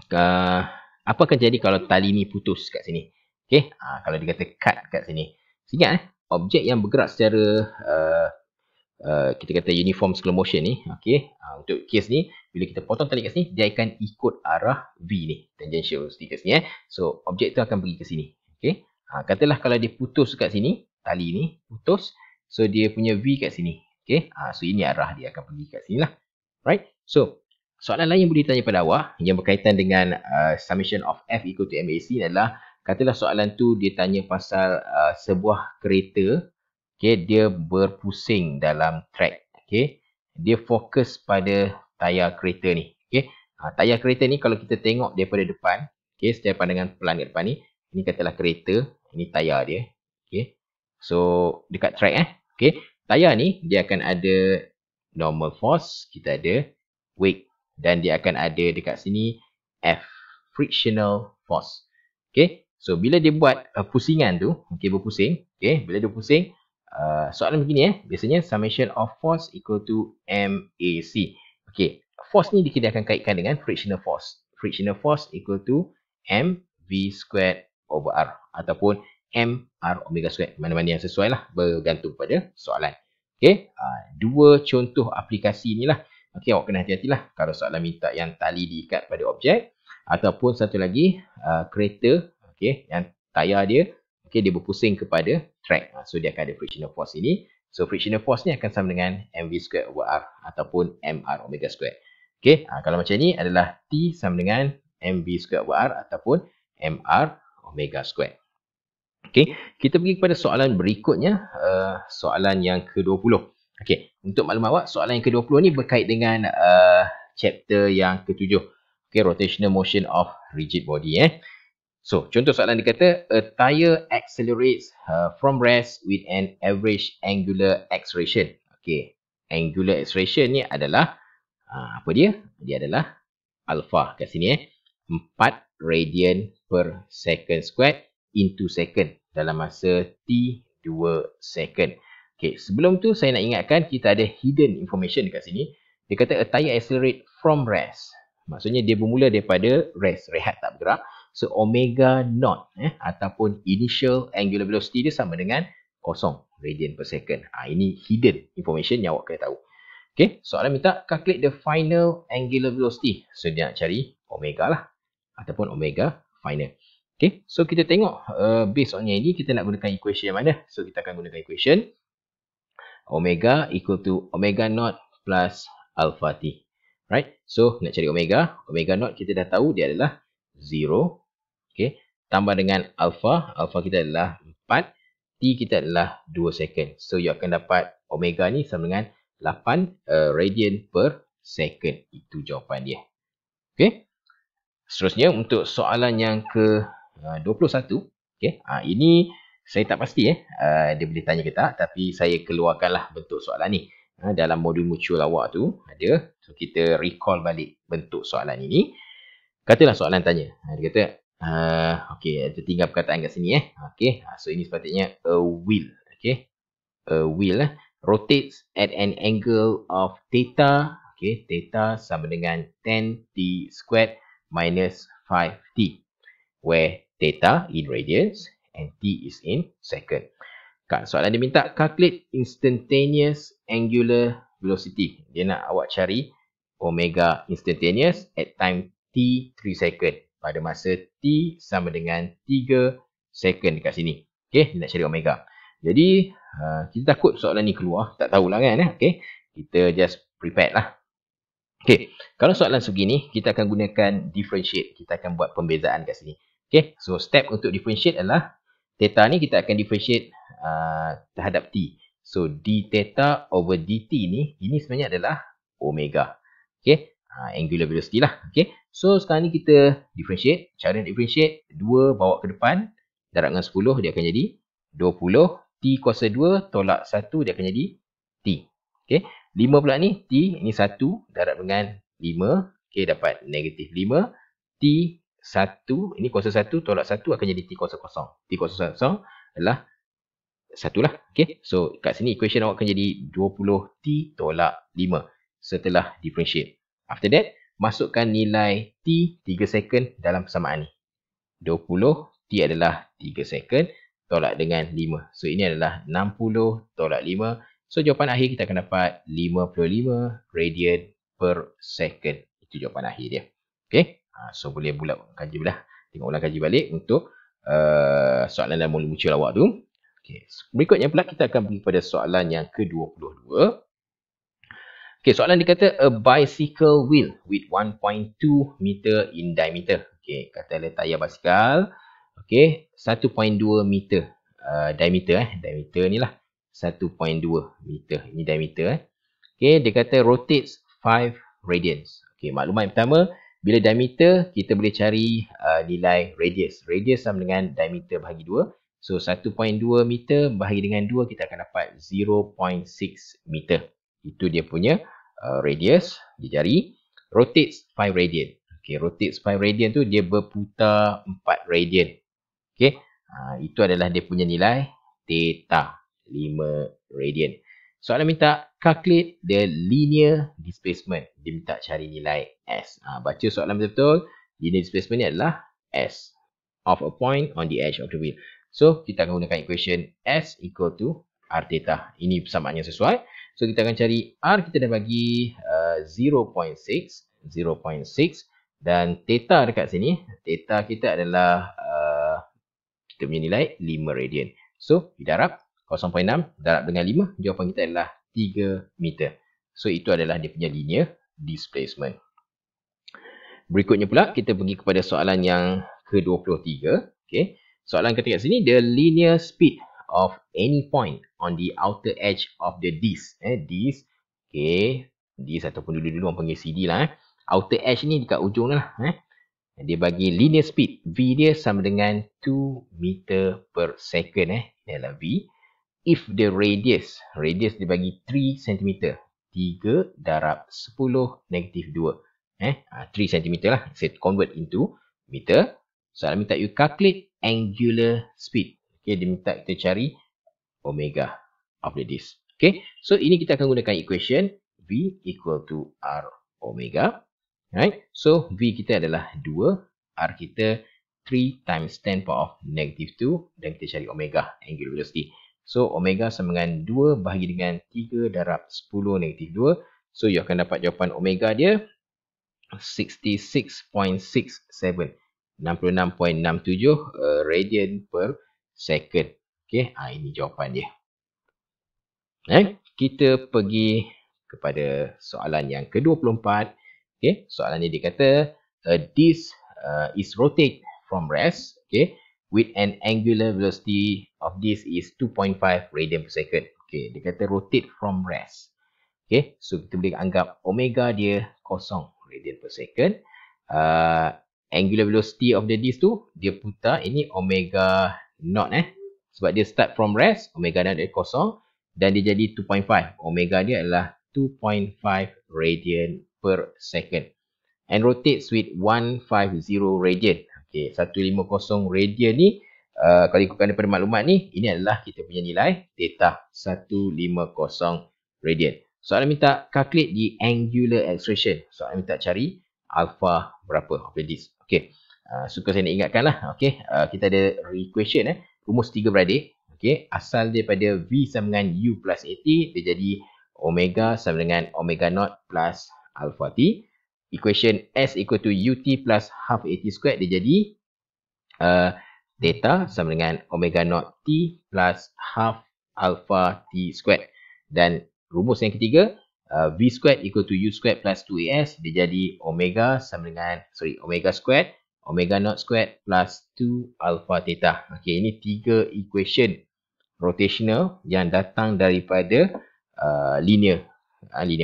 S1: apa akan jadi kalau tali ni putus kat sini? Okay, kalau dia kata cut kat sini. Ingat objek yang bergerak secara kita kata uniform slow motion ni, okay, untuk kes ni, bila kita potong tali kat sini, dia akan ikut arah V ni, tangential velocity kat sini. So, objek tu akan pergi ke sini. Okay, katalah kalau dia putus kat sini, tali ni putus, so dia punya V kat sini. Okay, so ini arah dia akan pergi kat sini lah. Right, so soalan lain yang boleh ditanya pada awak yang berkaitan dengan summation of F equal to MAC adalah, katalah soalan tu dia tanya pasal sebuah kereta, okay, dia berpusing dalam track. Okay, dia fokus pada tayar kereta ni. Okay, tayar kereta ni kalau kita tengok daripada depan, okay, secara pandangan pelan kat depan ni, ini katalah kereta, ini tayar dia. Okay, so dekat track okay, tayar ni dia akan ada normal force, kita ada weight, dan dia akan ada dekat sini F, frictional force. Okay, so bila dia buat pusingan tu, okay, berpusing, okay, bila dia pusing, soalan begini biasanya summation of force equal to MAC. Okay, force ni kita akan kaitkan dengan frictional force. Frictional force equal to MV squared over R ataupun MR omega squared. Mana-mana yang sesuai lah, bergantung pada soalan. Okay, dua contoh aplikasi ni lah. Okay, awak kena hati-hatilah kalau soalan minta yang tali diikat pada objek, ataupun satu lagi kereta, okay, yang tayar dia, okay, dia berpusing kepada track. So, dia akan ada frictional force ini. So, frictional force ni akan sama dengan MV squared over R ataupun MR omega squared. Okay, kalau macam ni adalah T sama dengan MV squared over R ataupun MR omega squared. Okay, kita pergi kepada soalan berikutnya, soalan yang ke-20. Okay, untuk maklum awak, soalan yang ke-20 ni berkait dengan chapter yang ke-7. Okay, rotational motion of rigid body. So, contoh soalan dia kata, a tire accelerates from rest with an average angular acceleration. Okay, angular acceleration ni adalah, apa dia? Dia adalah alpha kat sini. 4 radian per second squared into second dalam masa T2 second. Okay, sebelum tu saya nak ingatkan kita ada hidden information dekat sini. Dia kata a tire accelerate from rest. Maksudnya dia bermula daripada rest, rehat tak bergerak. So, omega naught ataupun initial angular velocity dia sama dengan 0 radian per second. Ini hidden information yang awak kena tahu. Okay, soalan minta calculate the final angular velocity. So, dia nak cari omega lah. Ataupun omega final. Okay, so kita tengok based on yang ini kita nak gunakan equation yang mana. So, kita akan gunakan equation omega equal to omega naught plus alpha T. Right? So, nak cari omega. Omega naught kita dah tahu dia adalah 0. Okay. Tambah dengan alpha. Alpha kita adalah 4. T kita adalah 2 second. So, you akan dapat omega ni sama dengan 8 radian per second. Itu jawapan dia. Okay. Seterusnya, untuk soalan yang ke-21. Okay. Ini saya tak pasti dia boleh tanya ke tak. Tapi saya keluarkanlah bentuk soalan ni. Dalam modul mutual awak tu ada. So, kita recall balik bentuk soalan ini. Katalah soalan tanya. Dia kata, okay, ada tinggal perkataan kat sini. Okay. So, ini sepatutnya a wheel. Okay. A wheel rotates at an angle of theta. Okay. Theta sama dengan 10t squared minus 5t. Where theta in radians and t is in second. Soalan dia minta calculate instantaneous angular velocity. Dia nak awak cari omega instantaneous at time t 3 second. Pada masa t sama dengan 3 second dekat sini. Okay, dia nak cari omega. Jadi, kita takut soalan ni keluar. Tak tahulah kan. Okay, kita just prepare lah. Okay, kalau soalan segini, kita akan gunakan differentiate. Kita akan buat pembezaan kat sini. Okay, so step untuk differentiate adalah theta ni kita akan differentiate terhadap t. So, d theta over dt ni, ini sebenarnya adalah omega. Okay, angular velocity lah. Okay, so sekarang ni kita differentiate. Cara differentiate, 2 bawa ke depan. Darab dengan 10, dia akan jadi 20. T kuasa 2 tolak 1, dia akan jadi t. Okay, 5 pula ni, t ni 1 darab dengan 5. Okay, dapat negatif 5. T 1, ini kuasa 1 tolak 1 akan jadi T kuasa 0. T kuasa 0 adalah 1 lah. Okay. So, kat sini equation awak akan jadi 20T tolak 5 setelah differentiate. After that, masukkan nilai T 3 second dalam persamaan ni. 20T adalah 3 second tolak dengan 5. So, ini adalah 60 tolak 5. So, jawapan akhir kita akan dapat 55 radian per second. Itu jawapan akhir dia. Okay. So, boleh kaji belah. Tengok ulang kaji balik untuk soalan dalam modul mutual awak tu. Okay. Berikutnya pula kita akan pergi pada soalan yang ke-22. Okay, soalan dia kata a bicycle wheel with 1.2 meter in diameter. Okay, kata ada tayar basikal. Okay, 1.2 meter diameter. Diameter ni lah 1.2 meter. Ini diameter. Okay, dia kata rotates 5 radians. Okay, maklumat yang pertama, bila diameter, kita boleh cari nilai radius. Radius sama dengan diameter bahagi 2. So, 1.2 meter bahagi dengan 2, kita akan dapat 0.6 meter. Itu dia punya radius. Dia cari. Rotates 5 radian. Okay, rotates 5 radian tu, dia berputar 4 radian. Okay, itu adalah dia punya nilai theta. 5 radian. Soalan minta calculate the linear displacement. Dia minta cari nilai S. Baca soalan betul-betul. Linear displacement ni adalah S of a point on the edge of the wheel. So, kita akan gunakan equation S equal to R theta. Ini persamaan yang sesuai. So, kita akan cari R kita dah bagi 0.6. Dan theta dekat sini. Theta kita adalah kita punya nilai 5 radian. So, didarab 0.6 darab dengan 5, jawapan kita adalah 3 meter. So, itu adalah dia punya linear displacement. Berikutnya pula, kita pergi kepada soalan yang ke-23. Okay. Soalan ketiga sini, the linear speed of any point on the outer edge of the disc. Disc, okay. Disc ataupun dulu-dulu orang panggil CD lah. Outer edge ni dekat ujung lah. Dia bagi linear speed. V dia sama dengan 2 meter per second. Ini adalah V. If the radius dia bagi 3 cm. 3 darab 10 negatif 2. 3 cm lah. Saya convert into meter. Soalan minta you calculate angular speed. Okay, dia minta kita cari omega of the disc. Okay, so ini kita akan gunakan equation V equal to R omega. Right, so V kita adalah 2. R kita 3 times 10 power of negative 2. Dan kita cari omega, angular velocity. So, omega sama dengan 2 bahagi dengan 3 darab 10 negatif 2. So, you akan dapat jawapan omega dia 66.67. 66.67 radian per second. Okay, ini jawapan dia. Kita pergi kepada soalan yang ke-24. Okay, soalan ni dia kata a disk is rotate from rest, okay, with an angular velocity of this is 2.5 radian per second. Okay, dia kata rotate from rest. Okay, so kita boleh anggap omega dia 0 radian per second. Angular velocity of the disk tu dia putar, ini omega naught sebab dia start from rest, omega naught dia 0 dan dia jadi 2.5. Omega dia adalah 2.5 radian per second. And rotates with 150 radian. Okay, 150 radian ni kalau ikutkan daripada maklumat ni, ini adalah kita punya nilai theta 150 radian. Soalan minta calculate the angular acceleration. Soalan minta cari alpha berapa of the disk. Okay, suka saya nak ingatkan lah. Okay, kita ada equation rumus 3 beradik. Okay, asal daripada V sama dengan U plus AT, dia jadi omega sama dengan omega naught plus alpha T. Equation S equal to UT plus half AT squared, dia jadi theta sama dengan omega naught T plus half alpha T squared. Dan rumus yang ketiga, V squared equal to U squared plus 2AS, dia jadi omega sama dengan, omega squared, omega naught squared plus 2 alpha theta. Okay, ini 3 equation rotational yang datang daripada linear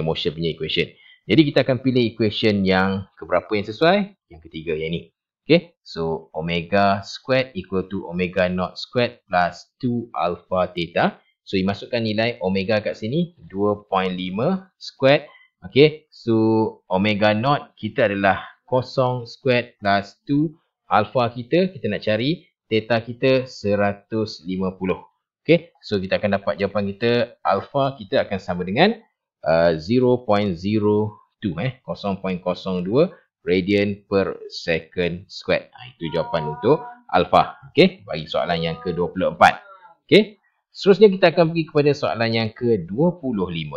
S1: motion punya equation. Jadi kita akan pilih equation yang keberapa yang sesuai? Yang ketiga yang ni. Okay, so omega squared equal to omega naught squared plus 2 alpha theta. So dimasukkan nilai omega kat sini 2.5 squared. Okay, so omega naught kita adalah 0 squared plus 2 alpha kita nak cari theta kita 150. Okay, so kita akan dapat jawapan kita, alpha kita akan sama dengan 0.02 radian per second squared. Itu jawapan untuk alpha. Okay, bagi soalan yang ke-24. Okay, seterusnya kita akan pergi kepada soalan yang ke-25.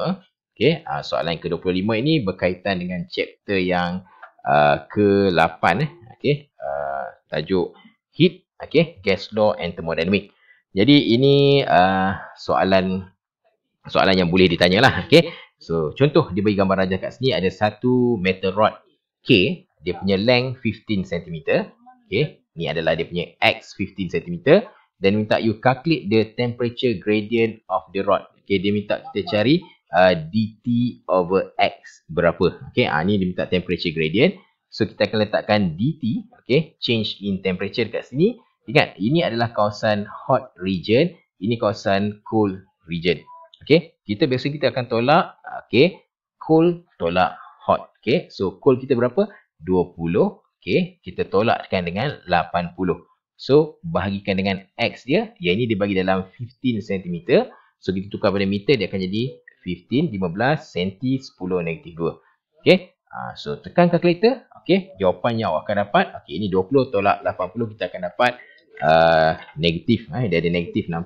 S1: Okay, soalan yang ke-25 ini berkaitan dengan chapter yang ke-8. Okay, tajuk heat, okay, gas law and thermodynamic. Jadi ini soalan yang boleh ditanya lah. Okay, so contoh dia bagi gambar rajah kat sini, ada satu metal rod K, dia punya length 15 cm. Okay, ni adalah dia punya X 15 cm. Dan minta you calculate the temperature gradient of the rod. Okay, dia minta kita cari dt over X berapa. Okay, ni dia minta temperature gradient. So kita akan letakkan dt, okay, change in temperature kat sini. Ingat, ini adalah kawasan hot region, ini kawasan cold region. Okay, kita akan tolak, okay, cold tolak hot. Okay, so cold kita berapa? 20. Okay, kita tolakkan dengan 80. So, bahagikan dengan X dia. Yang ini dibagi dalam 15 cm. So, kita tukar pada meter, dia akan jadi 15, 15, cm, 10, negatif 2. Okay, so tekan kalkulator. Okay, jawapan yang awak akan dapat. Okay, ini 20 tolak 80, kita akan dapat negatif. Dia ada negatif 60.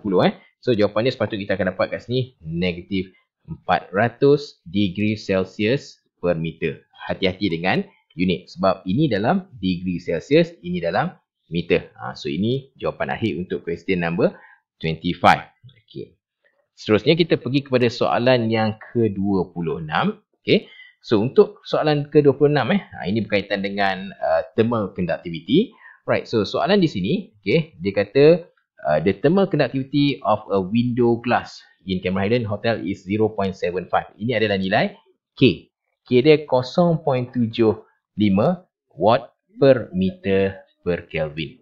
S1: So, jawapannya sepatutnya kita akan dapat kat sini negatif 400 degree Celsius per meter. Hati-hati dengan unit. Sebab ini dalam degree Celsius, ini dalam meter. So, ini jawapan akhir untuk question number 25. Okay. Seterusnya kita pergi kepada soalan yang ke-26. Okay. So, untuk soalan ke-26, ini berkaitan dengan thermal conductivity. Right, so soalan di sini, okay, dia kata the thermal conductivity of a window glass in Cameron Highlands Hotel is 0.75. Ini adalah nilai K. K dia 0.75 watt per meter per Kelvin.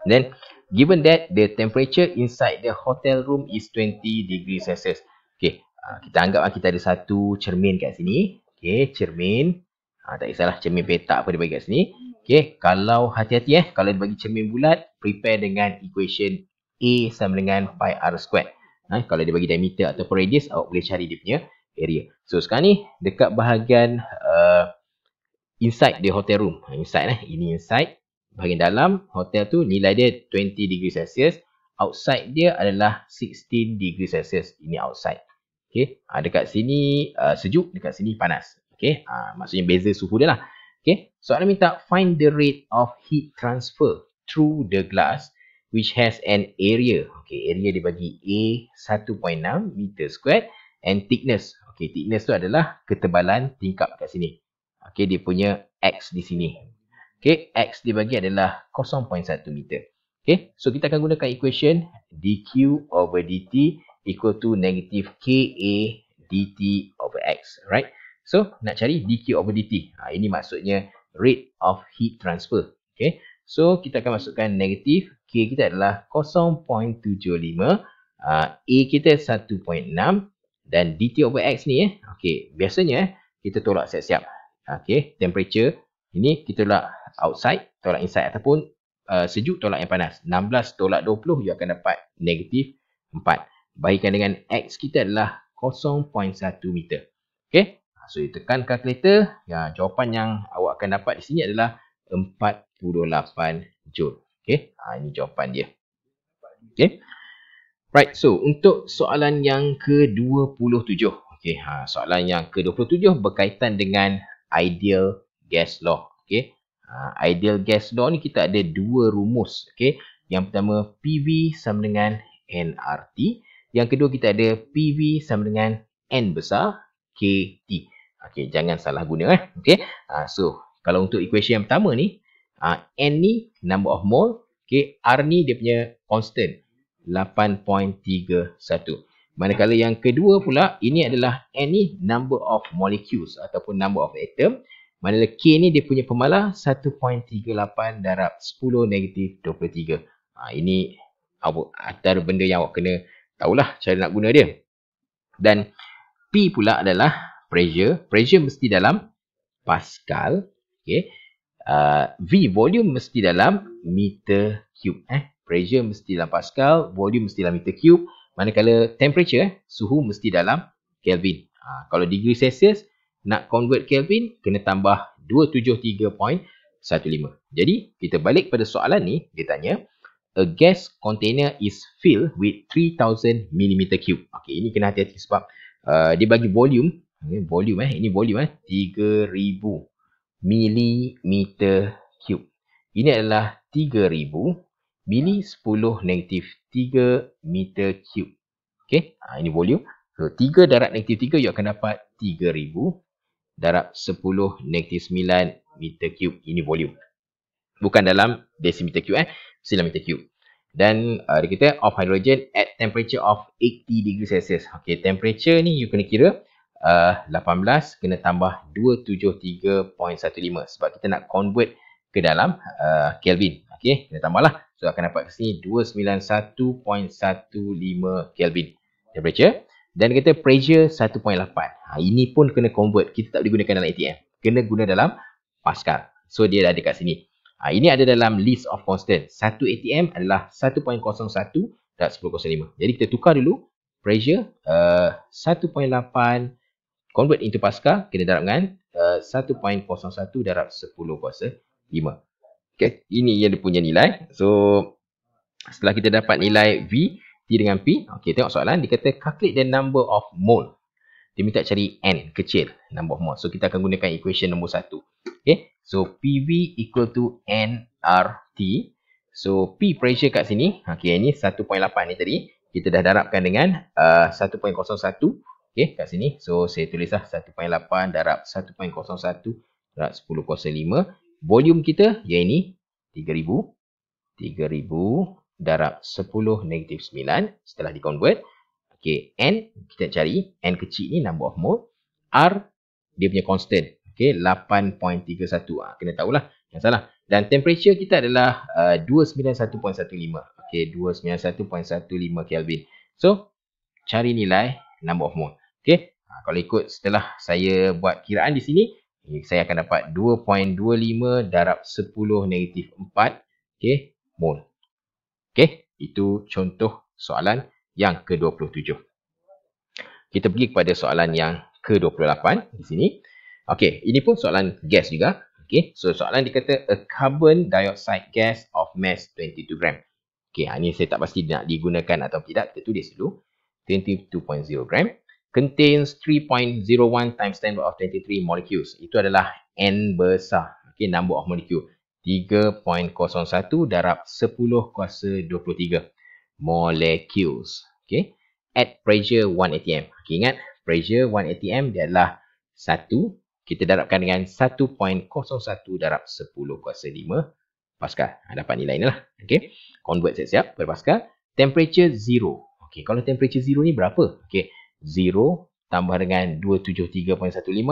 S1: Then, given that the temperature inside the hotel room is 20 degrees Celsius. Okay, kita anggap kita ada satu cermin kat sini. Okay, cermin. Tak kisahlah cermin petak apa dia bagi kat sini. Okay, kalau hati-hati kalau dia bagi cermin bulat, prepare dengan equation A sama dengan pi r squared. Kalau dia bagi diameter ataupun radius, awak boleh cari dia punya area. So, sekarang ni dekat bahagian inside the hotel room. Inside ini inside. Bahagian dalam hotel tu nilai dia 20 degree Celsius. Outside dia adalah 16 degree Celsius. Ini outside. Okay, dekat sini sejuk, dekat sini panas. Okay, maksudnya beza suhu dia lah. Okay, soalan minta find the rate of heat transfer through the glass which has an area. Okay, area dibagi A 1.6 meter squared and thickness. Okey, thickness tu adalah ketebalan tingkap kat sini. Okey, dia punya X di sini. Okey, X dibagi adalah 0.1 meter. Okey, so kita akan gunakan equation dq over dt equal to negative KA dt over X. Right? So, nak cari dq over dt. Ini maksudnya rate of heat transfer. Okey, so kita akan masukkan negatif. K kita adalah 0.75. A kita 1.6. Dan dt over X ni, okey, biasanya kita tolak siap-siap. Okey, temperature. Ini kita tolak outside, tolak inside ataupun sejuk tolak yang panas. 16 tolak 20, you akan dapat negatif 4. Bahagikan dengan X kita adalah 0.1 meter. Okey, so you tekan kalkulator. Ya, jawapan yang awak akan dapat di sini adalah 48 joule. Okey, ini jawapan dia. Okey. Right, so untuk soalan yang ke-27. Okey, soalan yang ke-27 berkaitan dengan ideal gas law. Okey. Ideal gas law ni kita ada dua rumus. Okey. Yang pertama PV sama dengan nRT. Yang kedua kita ada PV sama dengan N besar KT. Okey, jangan salah guna Okey. So kalau untuk equation yang pertama ni, N ni number of mole, okey, R ni dia punya constant 8.31. Manakala yang kedua pula, ini adalah N ni number of molecules ataupun number of atom. Manakala K ni dia punya pemalar 1.38 darab 10 negatif 23. Ini antara benda yang awak kena tahulah cara nak guna dia. Dan P pula adalah pressure. Pressure mesti dalam Pascal. Okay. V volume mesti dalam meter cube. Pressure mesti dalam Pascal, volume mesti dalam meter cube. Manakala temperature, suhu mesti dalam Kelvin. Kalau degree Celsius, nak convert Kelvin, kena tambah 273.15. Jadi, kita balik pada soalan ni, dia tanya, a gas container is filled with 3000 mm3. Okey, ini kena hati-hati sebab dia bagi volume. Ini volume 3000 mm3. Ini adalah 3000 mili 10 negatif 3 meter cube. Okey, ini volume. So 3 darab negatif 3 you akan dapat 3000 darab 10 negatif 9 meter cube. Ini volume. Bukan dalam decimeter cube mesti dalam meter cube. Dan dia kata of hydrogen at temperature of 80 degree Celsius. Okey, temperature ni you kena kira 18 kena tambah 273.15 sebab kita nak convert ke dalam Kelvin. Okey, kena tambahlah. So akan dapat ke sini 291.15 Kelvin temperature. Dan dia kata pressure 1.8. Ini pun kena convert. Kita tak boleh gunakan dalam ATM. Kena guna dalam Pascal. So dia dah ada kat sini. Ini ada dalam list of constant. 1 ATM adalah 1.01 darab 10.05. Jadi kita tukar dulu. Pressure 1.8 convert into Pascal. Kena darab dengan 1.01 darab 10.5. Okay. Ini yang dia punya nilai. So setelah kita dapat nilai V, T dengan P. Okay, tengok soalan. Dia kata calculate the number of mole. Dia minta cari N kecil. Number of mole. So kita akan gunakan equation nombor 1. Okay. So PV equal to nRT. So P pressure kat sini. Okay, ini 1.8 ni tadi. Kita dah darabkan dengan 1.01. Okay, kat sini. So saya tulislah 1.8 darab 1.01 darab 10.5. Volume kita, yang ini 3000 darab 10 negatif 9 setelah di-convert. Okay, N kita cari. N kecil ni number of mole. R dia punya constant. Okay, 8.31. Kena tahulah yang salah. Dan temperature kita adalah 291.15. Okay, 291.15 Kelvin. So, cari nilai number of mole. Okay, kalau ikut setelah saya buat kiraan di sini, saya akan dapat 2.25 darab 10 negatif 4 okay, mole. Okay, itu contoh soalan yang ke-27. Kita pergi kepada soalan yang ke-28 di sini. Okay, ini pun soalan gas juga. Okay, so soalan dikata a carbon dioxide gas of mass 22 gram. Okay, ini saya tak pasti nak digunakan atau tidak. Kita tulis dulu. 22.0 gram. Contains 3.01 times 10 power of 23 molecules. Itu adalah N besar. Okay, number of molecule. 3.01 darab 10 kuasa 23 molecules. Okay, at pressure 1 atm. Okay, ingat pressure 1 atm dia adalah 1. Kita darabkan dengan 1.01 darab 10 kuasa 5 Pascal. Dapat nilai ni lah. Okay. Convert siap-siap per Pascal. Temperature 0. Okay. Kalau temperature 0 ni berapa? Okay. 0 tambah dengan 273.15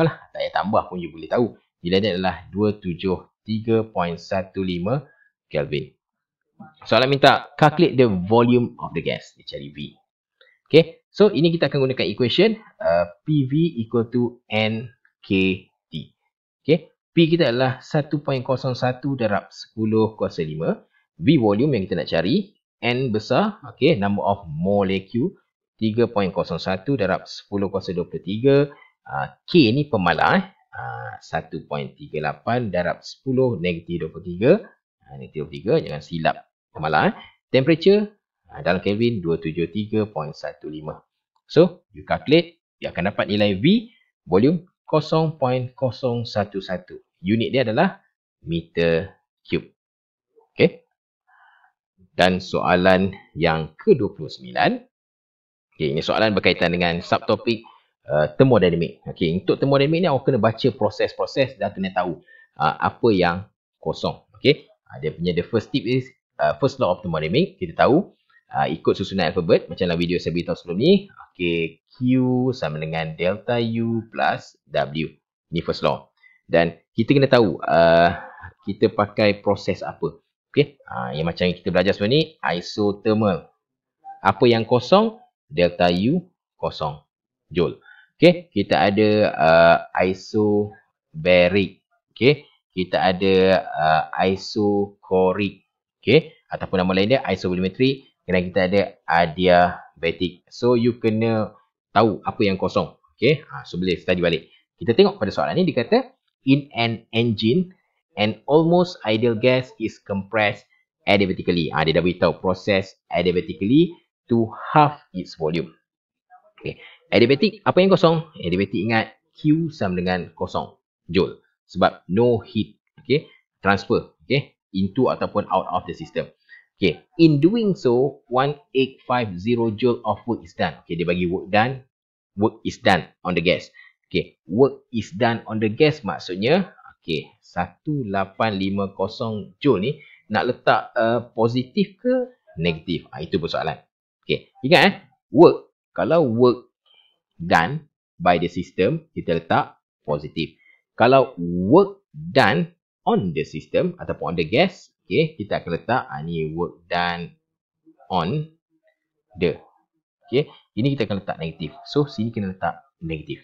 S1: lah. Tak payah tambah pun you boleh tahu. Nilai dia adalah 273.15 Kelvin. Soalan minta calculate the volume of the gas. Dia cari V. Okay. So, ini kita akan gunakan equation PV equal to NKT. Okay. P kita adalah 1.01 darab 10 kuasa 5. V volume yang kita nak cari. N besar. Okay. Number of molecule. 3.01 darab 10 kuasa 23. K ni pemalar. 1.38 darab 10 negatif 23. Negatif 23. Jangan silap pemalar. Temperature dalam Kelvin 273.15. So, you calculate. Dia akan dapat nilai V. Volume 0.011. Unit dia adalah meter cube. Okay. Dan soalan yang ke-29. Okay, ini soalan berkaitan dengan subtopik thermodinamik. Okay, untuk thermodinamik ni awak kena baca proses-proses dan kena tahu apa yang kosong. Okay, dia punya the first tip is first law of thermodynamics. Kita tahu ikut susunan alfabet macam dalam video saya beritahu sebelum ni. Okay, Q sama dengan delta U plus W. Ni first law. Dan kita kena tahu kita pakai proses apa. Okay, yang macam yang kita belajar sebelum ni isothermal. Apa yang kosong? Delta U kosong joule. Okay, kita ada isobaric. Okay, kita ada isochoric. Okay, ataupun nama lain dia isobarimetric. Dan kita ada adiabatic. So, you kena tahu apa yang kosong. Okay, so boleh study balik. Kita tengok pada soalan ni, dia kata, in an engine, an almost ideal gas is compressed adiabatically. Dia dah beritahu proses adiabatically to half its volume. Okay. Adiabatic, apa yang kosong? Adiabatic ingat, Q sama dengan kosong joule. Sebab no heat. Okay. Transfer. Okay. Into ataupun out of the system. Okay. In doing so, 1850 joule of work is done. Okay. Dia bagi work done. Work is done on the gas. Okay. Work is done on the gas maksudnya, okay, 1850 joule ni nak letak positif ke negatif? Itu persoalan. Okay. Ingat work. Kalau work done by the system, kita letak positif. Kalau work done on the system ataupun on the gas, okay, kita akan letak ni work done on the. Okay, ini kita akan letak negatif. So, sini kena letak negatif.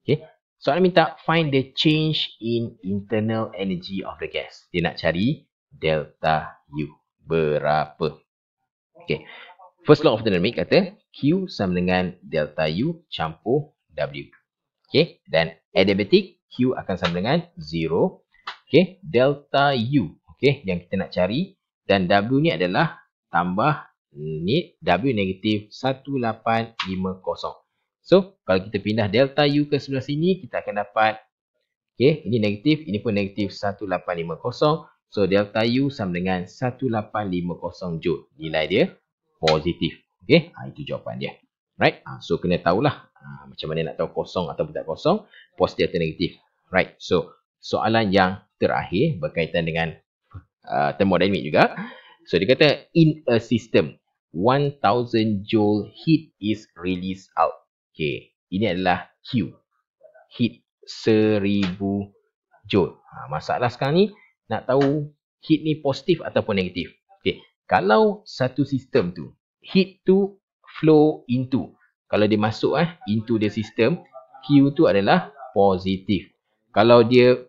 S1: Okay, soalan minta find the change in internal energy of the gas. Dia nak cari delta U berapa. Okay, first law of thermodynamics kata Q sama dengan delta U campur W. Okay, dan adiabatic Q akan sama dengan 0. Okay, delta U. Okay, yang kita nak cari. Dan W ni adalah tambah ni W negatif 1850. So, kalau kita pindah delta U ke sebelah sini, kita akan dapat, okay, ini negatif, ini pun negatif 1850. So, delta U sama dengan 1850 joule. Nilai dia positif. Okay, itu jawapan dia. Right, so kena tahulah macam mana nak tahu kosong ataupun tak kosong, positif atau negatif. Right, so soalan yang terakhir berkaitan dengan thermodynamic juga. So, dia kata, in a system, 1000 joule heat is released out. Okay, ini adalah Q. Heat 1000 joule. Masalah sekarang ni, nak tahu heat ni positif ataupun negatif. Okay, kalau satu sistem tu, heat tu flow into. Kalau dia masuk into the system, Q tu adalah positif. Kalau dia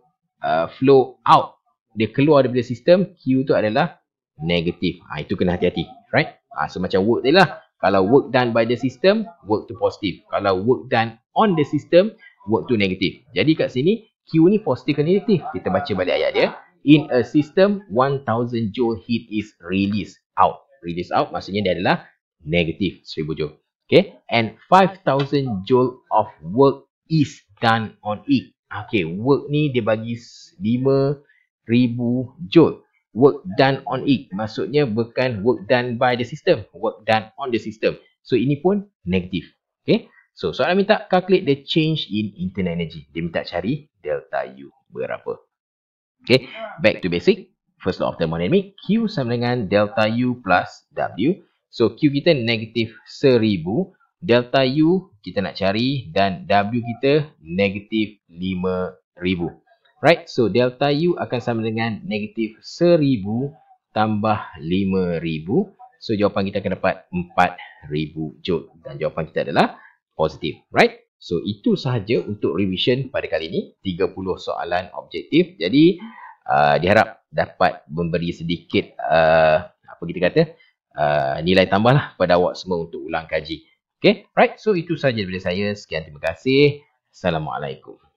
S1: flow out, dia keluar daripada sistem, Q tu adalah negatif. Itu kena hati-hati. Right? So macam work tadi lah. Kalau work done by the system, work tu positif. Kalau work done on the system, work tu negatif. Jadi kat sini, Q ni positif ke negatif? Kita baca balik ayat dia. In a system, 1000 joule heat is released out. Released out maksudnya dia adalah negatif 1000 joule. Okay. And 5000 joule of work is done on it. Okay. Work ni dia bagi 5000 joule. Work done on it. Maksudnya bukan work done by the system. Work done on the system. So ini pun negatif. Okay. So, soalan minta calculate the change in internal energy. Dia minta cari delta U berapa. Okay, back to basic. First law of thermodynamic, Q sama dengan delta U plus W. So, Q kita negatif 1000. Delta U kita nak cari dan W kita negatif 5000. Right, so delta U akan sama dengan negatif 1000 tambah 5000. So, jawapan kita akan dapat 4000 joule. Dan jawapan kita adalah positif. Right, so itu sahaja untuk revision pada kali ini. 30 soalan objektif. Jadi, diharap dapat memberi sedikit, apa kita kata, nilai tambah lah pada awak semua untuk ulang kaji. Okay, right, so itu sahaja daripada saya. Sekian, terima kasih. Assalamualaikum.